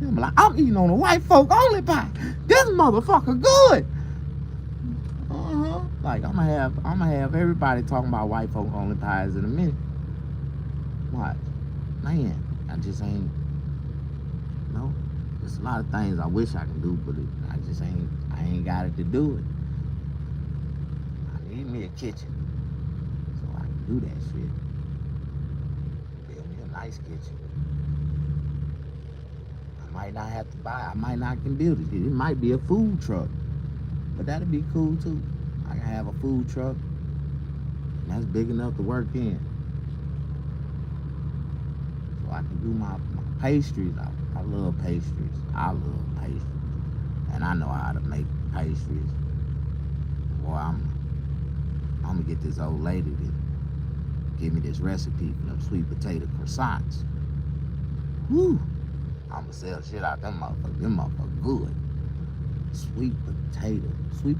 I'm like, I'm eating on a white folk only pie. This motherfucker good. Like I'm gonna have everybody talking about white folk only pies in a minute. What? Man, I just ain't. No, there's a lot of things I wish I could do, but I ain't got it to do it. I need me a kitchen so I can do that shit. Build me a nice kitchen. I might not have to buy. I might not can build it. It might be a food truck, but that'd be cool too. I can have a food truck, and that's big enough to work in. So I can do my pastries. I love pastries. I love pastries, and I know how to make pastries. Boy, I'm gonna get this old lady to give me this recipe for them sweet potato croissants. Woo! I'm gonna sell shit out them motherfuckers. Them motherfuckers good. Sweet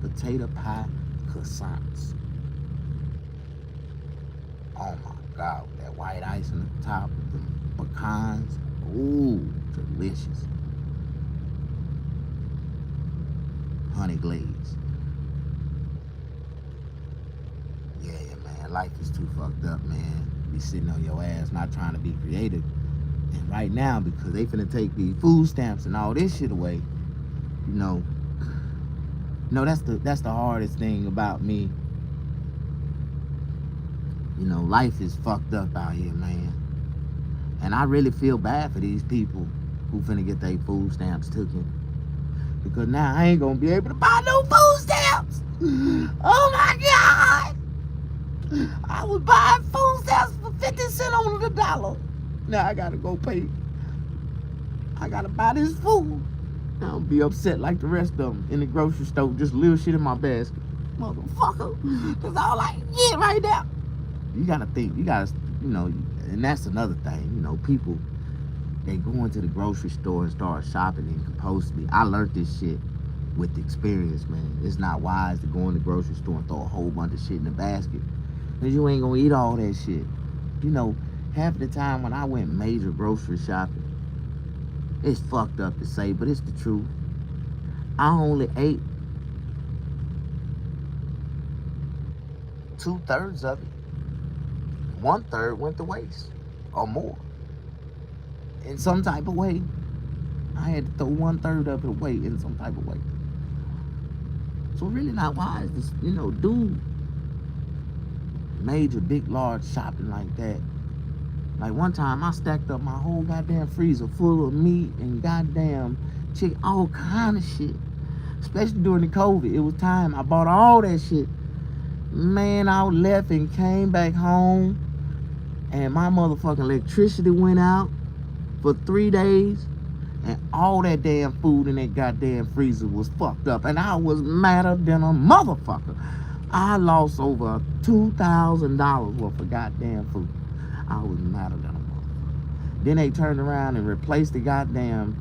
potato pie croissants. Oh my God, with that white ice on the top, the pecans. Ooh, delicious. Honey glaze. Yeah, man, life is too fucked up, man. Be sitting on your ass, not trying to be creative. And right now, because they finna take these food stamps and all this shit away, you know, that's the hardest thing about me. You know, life is fucked up out here, man. And I really feel bad for these people who finna get their food stamps taken. Because now I ain't gonna be able to buy no food stamps. Oh my God. I was buying food stamps for 50 cents on the dollar. Now I gotta go pay. I gotta buy this food. I don't be upset like the rest of them in the grocery store, just little shit in my basket. Motherfucker. That's all I get right now. You gotta think, you know, and that's another thing, you know, people, they go into the grocery store and start shopping incompostly. I learned this shit with experience, man. It's not wise to go in the grocery store and throw a whole bunch of shit in the basket, because you ain't gonna eat all that shit. You know, half of the time when I went major grocery shopping, it's fucked up to say, but it's the truth. I only ate 2/3 of it. 1/3 went to waste, or more. In some type of way, I had to throw 1/3 of it away in some type of way. So really not wise to, you know, do major, big, large shopping like that. Like one time I stacked up my whole goddamn freezer full of meat and goddamn chicken, all kind of shit. Especially during the COVID, it was time. I bought all that shit. Man, I left and came back home, and my motherfucking electricity went out for 3 days, and all that damn food in that goddamn freezer was fucked up, and I was madder than a motherfucker. I lost over $2,000 worth of goddamn food. I was madder than a motherfucker. Then they turned around and replaced the goddamn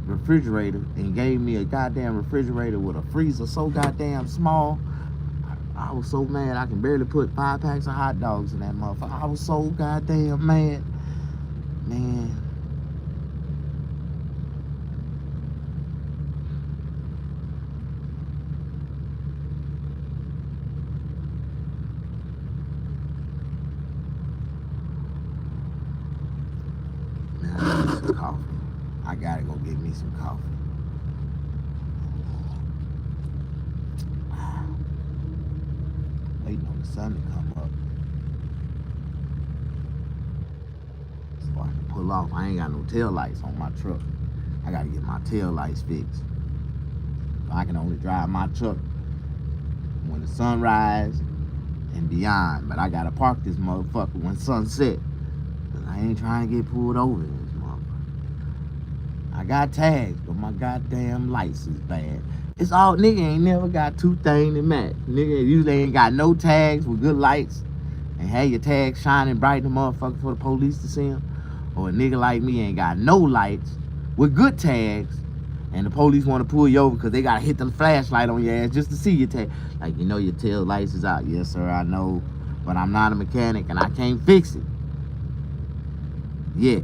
refrigerator and gave me a goddamn refrigerator with a freezer so goddamn small. I was so mad I can barely put 5 packs of hot dogs in that motherfucker. I was so goddamn mad. Man. some coffee. I gotta go get me some coffee. Waiting on the sun to come up so I can pull off. I ain't got no tail lights on my truck. I gotta get my tail lights fixed. I can only drive my truck when the sun rises and beyond. But I gotta park this motherfucker when sunset. Cause I ain't trying to get pulled over in this motherfucker. I got tags, but my goddamn lights is bad. It's all, nigga ain't never got two things that match. Nigga usually ain't got no tags with good lights and have your tags shining bright in the motherfucker for the police to see them. Or a nigga like me ain't got no lights with good tags and the police want to pull you over because they got to hit the flashlight on your ass just to see your tag. Like, you know your tail lights is out. Yes, sir, I know. But I'm not a mechanic and I can't fix it. Yeah,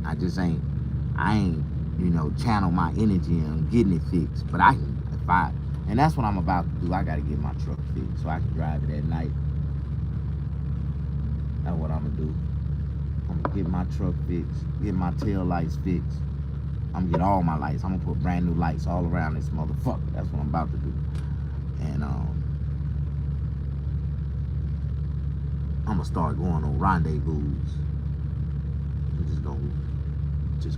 I ain't, you know, channel my energy on getting it fixed. But I can, and that's what I'm about to do. I got to get my truck fixed so I can drive it at night. That's what I'm going to do. I'm going to get my truck fixed, get my tail lights fixed. I'm going to get all my lights. I'm going to put brand new lights all around this motherfucker. That's what I'm about to do. And I'm going to start going on rendezvous. I'm just going to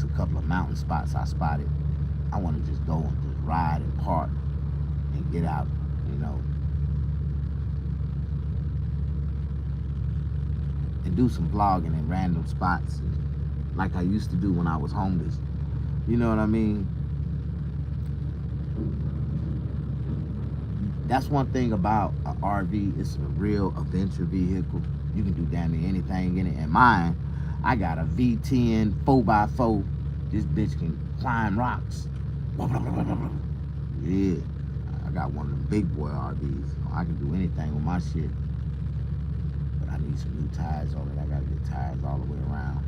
a couple of mountain spots I spotted. I want to just go and just ride and park and get out, you know, and do some vlogging in random spots like I used to do when I was homeless. You know what I mean? That's one thing about an RV. It's a real adventure vehicle. You can do damn near anything in it. And mine, I got a V10 4x4. This bitch can climb rocks. Yeah, I got one of them big boy RVs. I can do anything with my shit. But I need some new tires on it. I gotta get tires all the way around.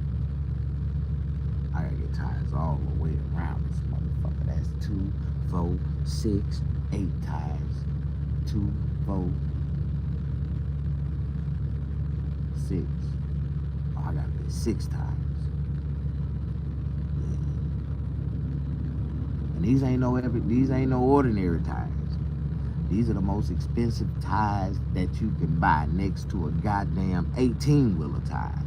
I gotta get tires all the way around this motherfucker. That's 2, 4, 6, 8 tires. 2, 4, 6. Oh, I gotta get 6 tires. And these ain't no ordinary tires. These are the most expensive tires that you can buy next to a goddamn 18-wheeler tire,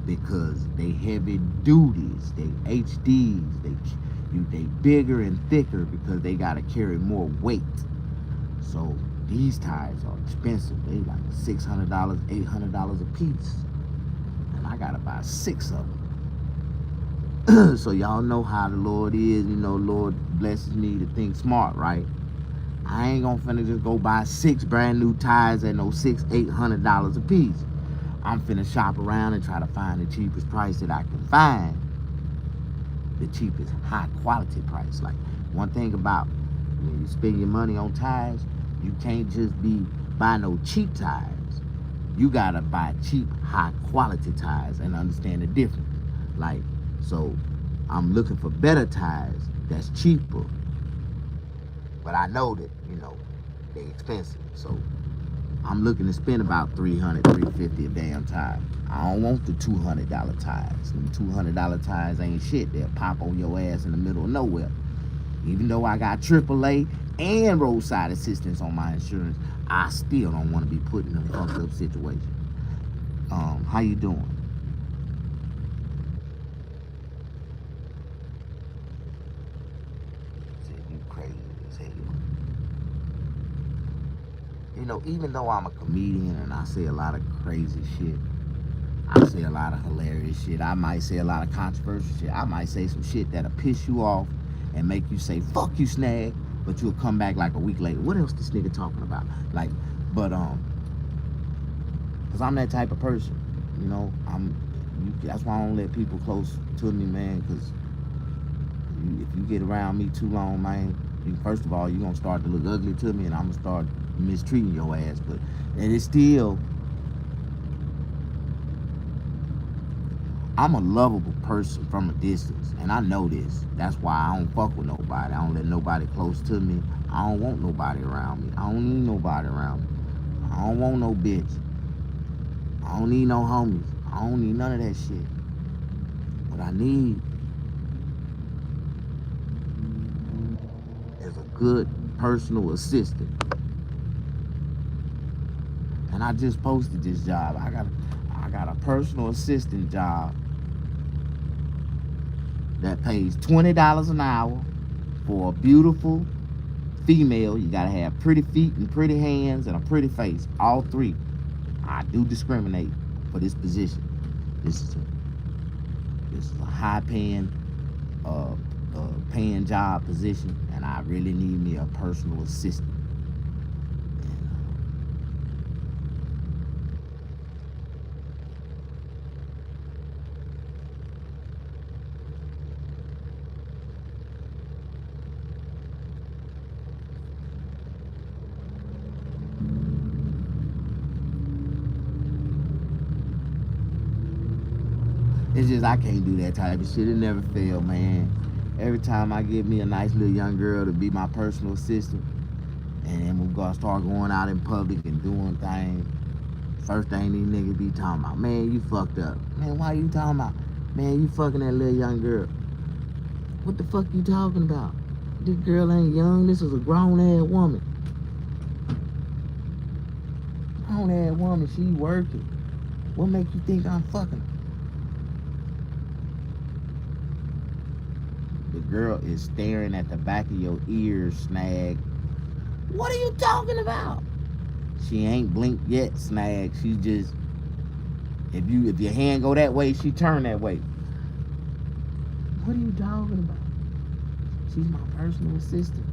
because they heavy duties, they HDs, they bigger and thicker because they gotta carry more weight. So these tires are expensive. They like $600, $800 a piece, and I gotta buy 6 of them. So y'all know how the Lord is, you know, Lord blesses me to think smart, right? I ain't gonna finna just go buy 6 brand new tires at no $600, $800 a piece. I'm finna shop around and try to find the cheapest price that I can find. The cheapest high quality price. Like, one thing about when you spend your money on tires, you can't just buy no cheap tires. You gotta buy cheap, high quality tires and understand the difference. Like, so I'm looking for better tires that's cheaper. But I know that, you know, they're expensive. So I'm looking to spend about $300, $350 a damn tire. I don't want the $200 tires. Them $200 tires ain't shit. They'll pop on your ass in the middle of nowhere. Even though I got AAA and roadside assistance on my insurance, I still don't want to be put in a fucked up situation. How you doing? You crazy as hell. You know, even though I'm a comedian and I say a lot of crazy shit, I say a lot of hilarious shit, I might say a lot of controversial shit, I might say some shit that'll piss you off and make you say, fuck you, Snag, but you'll come back like a week later. What else this nigga talking about? Like, but, cause I'm that type of person, you know, that's why I don't let people close to me, man, cause if you get around me too long, man, first of all, you're gonna start to look ugly to me and I'm gonna start mistreating your ass, and it's still, I'm a lovable person from a distance, and I know this. That's why I don't fuck with nobody. I don't let nobody close to me. I don't want nobody around me. I don't need nobody around me. I don't want no bitch. I I don't need no homies. I don't need none of that shit. What I need is a good personal assistant. And I just posted this job. I got a personal assistant job that pays $20 an hour for a beautiful female. You gotta have pretty feet and pretty hands and a pretty face. All three. I do discriminate for this position. This is a high paying job position, and I really need me a personal assistant. It's just I can't do that type of shit. It never fail, man. Every time I get me a nice little young girl to be my personal assistant, and then we gonna start going out in public and doing things, first thing these niggas be talking about, man, you fucked up. Man, why you talking about? Man, you fucking that little young girl. What the fuck you talking about? This girl ain't young. This is a grown-ass woman. Grown-ass woman, she working. What make you think I'm fucking her? The girl is staring at the back of your ears, Snag. What are you talking about? She ain't blinked yet, Snag. She just, if your hand go that way, she turn that way. What are you talking about? She's my personal assistant.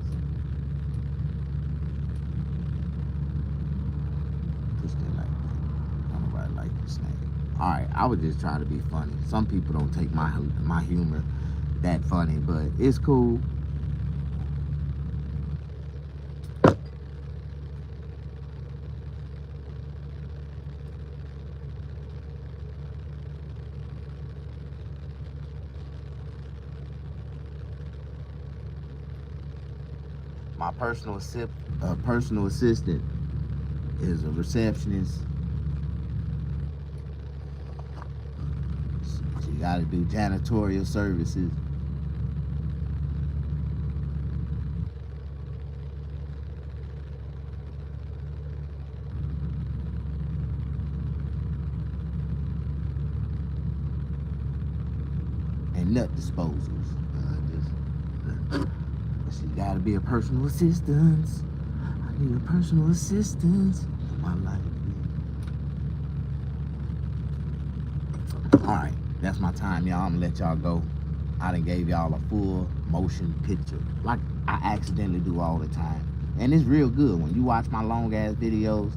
Push that like that. Don't nobody like you, Snag. All right, I was just trying to be funny. Some people don't take my humor that funny, but it's cool. My personal assistant is a receptionist. She got to do janitorial services. Nut disposals. She gotta be a personal assistant. I need a personal assistant in my life. Alright, that's my time, y'all. I'm gonna let y'all go. I done gave y'all a full motion picture, like I accidentally do all the time. And it's real good. When you watch my long ass videos,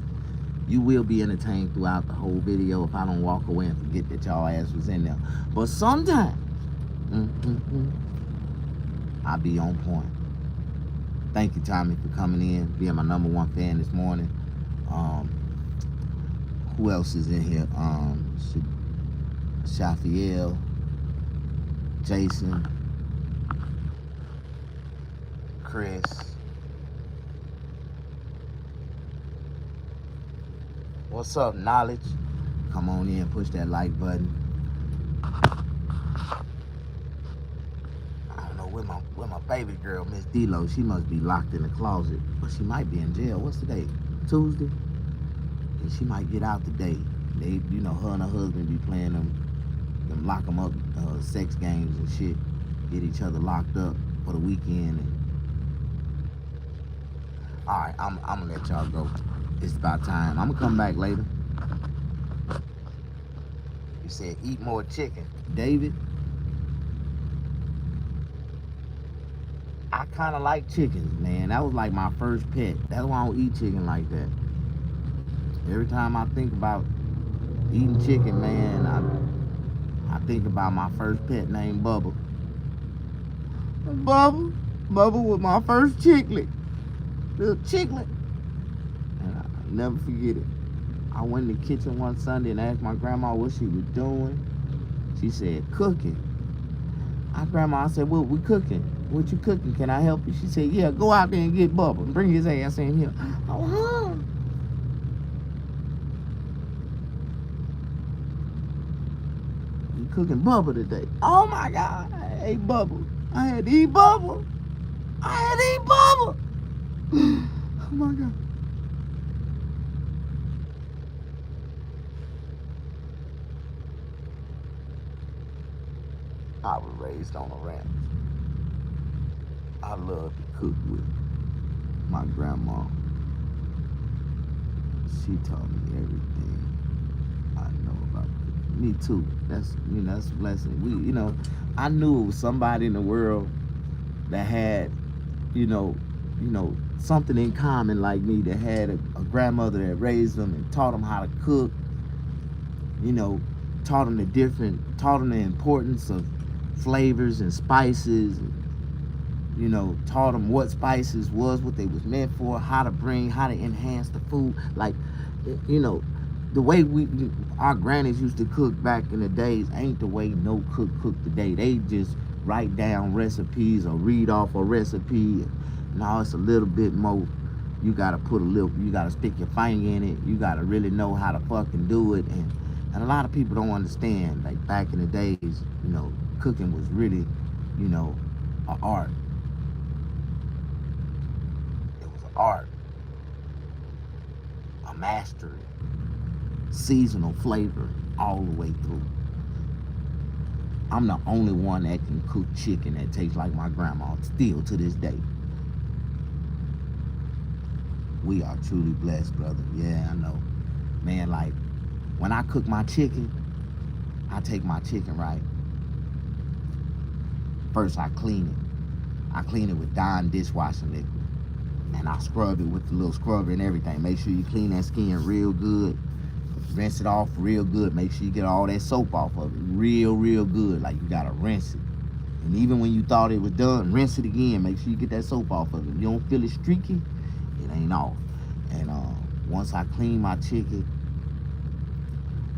you will be entertained throughout the whole video if I don't walk away and forget that y'all ass was in there. But sometimes I'll be on point. Thank you, Tommy, for coming in, being my #1 fan this morning. Who else is in here? Shafiel, Jason, Chris. What's up, Knowledge? Come on in, push that like button. Where my baby girl, Miss D-Lo, she must be locked in the closet, but she might be in jail. What's today? Tuesday? And she might get out today. They, you know, her and her husband be playing them lock them up sex games and shit. Get each other locked up for the weekend. And... All right, I'm gonna let y'all go. It's about time. I'm gonna come back later. You said eat more chicken, David. I kind of like chickens, man. That was like my first pet. That's why I don't eat chicken like that. Every time I think about eating chicken, man, I think about my first pet named Bubba. Bubba was my first chicklet. Little chicklet. And I'll never forget it. I went in the kitchen one Sunday and asked my grandma what she was doing. She said, cooking. I said, what we cooking? What you cooking? Can I help you? She said, yeah, go out there and get Bubba and bring his ass in here. Oh, huh? cooking Bubba today. Oh my God, I ate Bubba. I had to eat Bubba. I had to eat Bubba. Oh my God. I was raised on a ranch. I love to cook with my grandma. She taught me everything I know about cooking. Me too. That's that's a blessing. I knew it was somebody in the world that had, something in common like me, that had a grandmother that raised them and taught them how to cook. Taught them the importance of flavors and spices. Taught them what spices was, what they was meant for, how to enhance the food. Like, the way our grannies used to cook back in the days ain't the way no cook today. They just write down recipes or read off a recipe. Now it's a little bit more. You gotta stick your finger in it. You gotta really know how to fucking do it. And a lot of people don't understand. Like back in the days, cooking was really, an art. It was an art, a mastery, seasonal flavor all the way through. I'm the only one that can cook chicken that tastes like my grandma still to this day. We are truly blessed, brother. Yeah, I know. Man, like, when I cook my chicken, I take my chicken, right? First, I clean it. I clean it with Dawn dishwashing liquid. And I scrub it with the little scrubber and everything. Make sure you clean that skin real good. Rinse it off real good. Make sure you get all that soap off of it real good. Like, you gotta rinse it. And even when you thought it was done, rinse it again. Make sure you get that soap off of it. If you don't feel it streaky, it ain't off. And once I clean my chicken,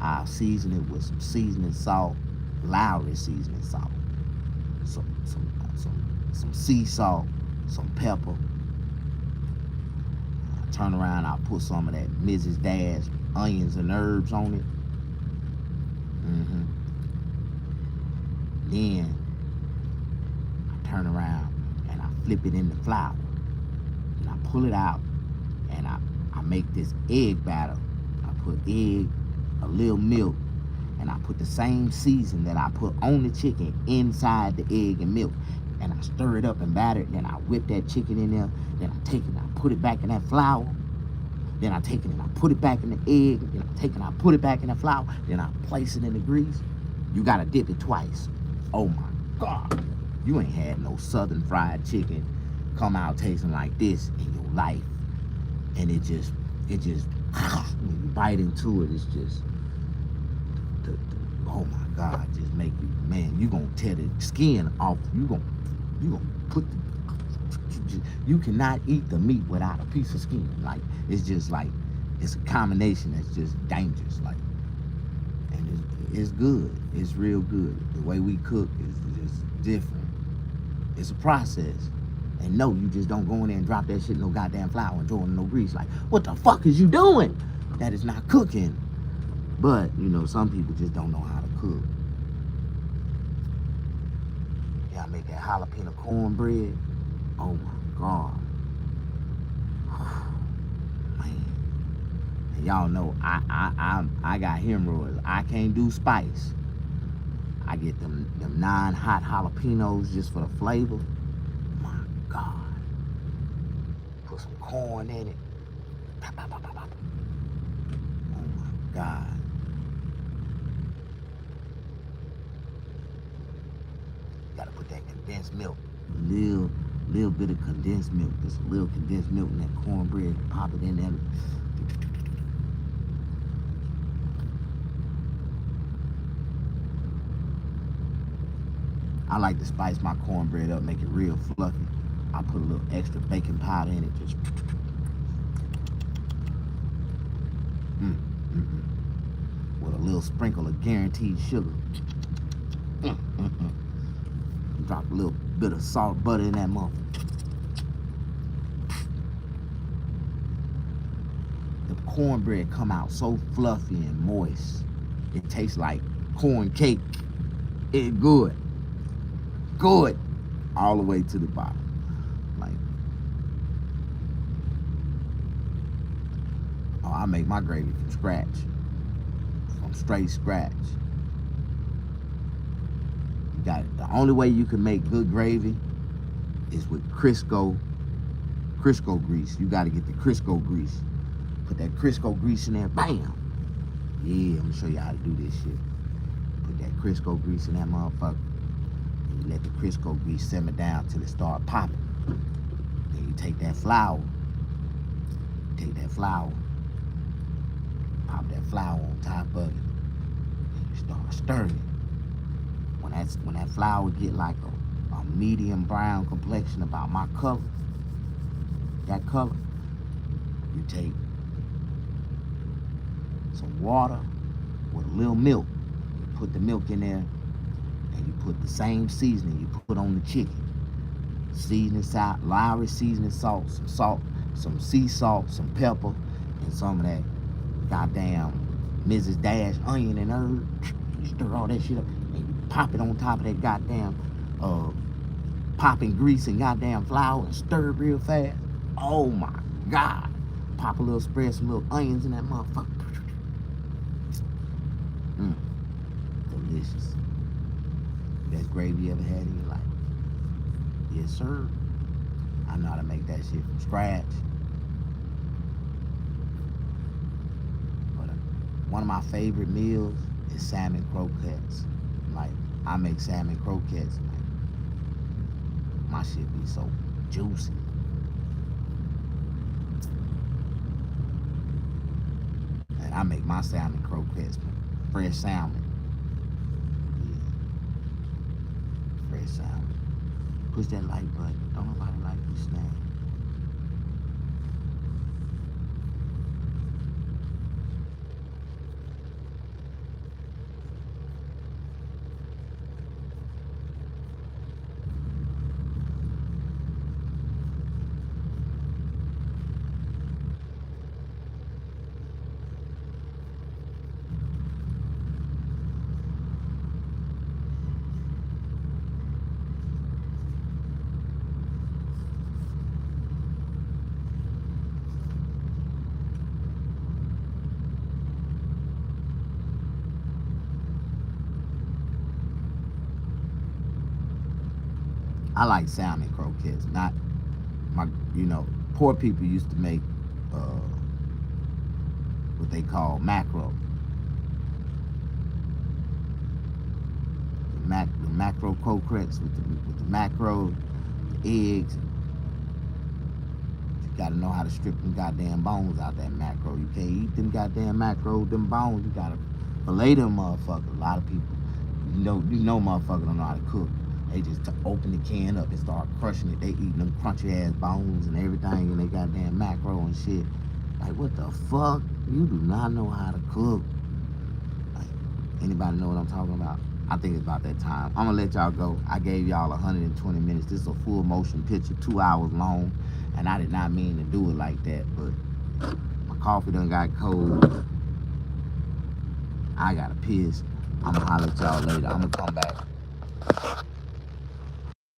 I'll season it with some seasoning salt, Lowry seasoning salt, some sea salt, some pepper. I turn around, I'll put some of that Mrs. Dash onions and herbs on it. Then I turn around and I flip it in the flour. And I pull it out and I make this egg batter. I put egg, a little milk, and I put the same season that I put on the chicken inside the egg and milk. And I stir it up and batter it. Then I whip that chicken in there. Then I take it and I put it back in that flour. Then I take it and I put it back in the egg. Then I take it and I put it back in the flour. Then I place it in the grease. You gotta dip it twice. Oh my God. You ain't had no southern fried chicken come out tasting like this in your life. And it just, when you bite into it, it's just, oh my God, just make you, man, you gonna tear the skin off. You gonna put you cannot eat the meat without a piece of skin. Like, it's just like, it's a combination that's just dangerous. Like, and it's good. It's real good. The way we cook is just different. It's a process. And no, you just don't go in there and drop that shit in no goddamn flour and throw it in no grease. Like, what the fuck is you doing? That is not cooking. But, some people just don't know how to cook. Yeah, I make that jalapeno cornbread. Oh my God. Man. And y'all know I got hemorrhoids. I can't do spice. I get them non-hot jalapenos just for the flavor. My God. Put some corn in it. Pop, pop, pop, pop, pop. Oh my God. Gotta put that condensed milk. Little bit of condensed milk. Just a little condensed milk in that cornbread. Pop it in there. I like to spice my cornbread up, make it real fluffy. I put a little extra baking powder in it. Just with a little sprinkle of guaranteed sugar. Drop a little bit of salt butter in that motherfucker. The cornbread come out so fluffy and moist. It tastes like corn cake. It good. Good. All the way to the bottom. Like, oh, I make my gravy from scratch. From straight scratch. You got it. The only way you can make good gravy is with Crisco grease. You got to get the Crisco grease. Put that Crisco grease in there, bam. Yeah, I'm gonna show you how to do this shit. Put that Crisco grease in that motherfucker. And you let the Crisco grease simmer down till it start popping. Then you take that flour. Pop that flour on top of it. And you start stirring it. When that flour get like a medium brown complexion, about my color, that color, you take some water with a little milk. You put the milk in there, and you put the same seasoning you put on the chicken. Seasoning salt, Lowry seasoning salt, some sea salt, some pepper, and some of that goddamn Mrs. Dash onion and herb. You stir all that shit up, and you pop it on top of that goddamn popping grease and goddamn flour, and stir it real fast. Oh my God. Pop a little, spread some little onions in that motherfucker. Delicious. Best gravy you ever had in your life. Yes, sir. I know how to make that shit from scratch. But one of my favorite meals is salmon croquettes. Like, I make salmon croquettes. Like, my shit be so juicy. And I make my salmon croquettes from fresh salmon. Yeah. Fresh salmon. Push that like button. Don't nobody like this snack. I like salmon croquettes, not my, poor people used to make what they call macro. The macro croquettes with the macro, the eggs. You gotta know how to strip them goddamn bones out that macro. You can't eat them goddamn macro, them bones. You gotta fillet them motherfuckers. A lot of people, you know motherfuckers don't know how to cook. They just open the can up and start crushing it. They eating them crunchy ass bones and everything, and they goddamn macro and shit. Like, what the fuck? You do not know how to cook. Like, anybody know what I'm talking about? I think it's about that time. I'm gonna let y'all go. I gave y'all 120 minutes. This is a full motion picture, 2 hours long, and I did not mean to do it like that, but my coffee done got cold. I gotta piss. I'm gonna holler at y'all later. I'm gonna come back.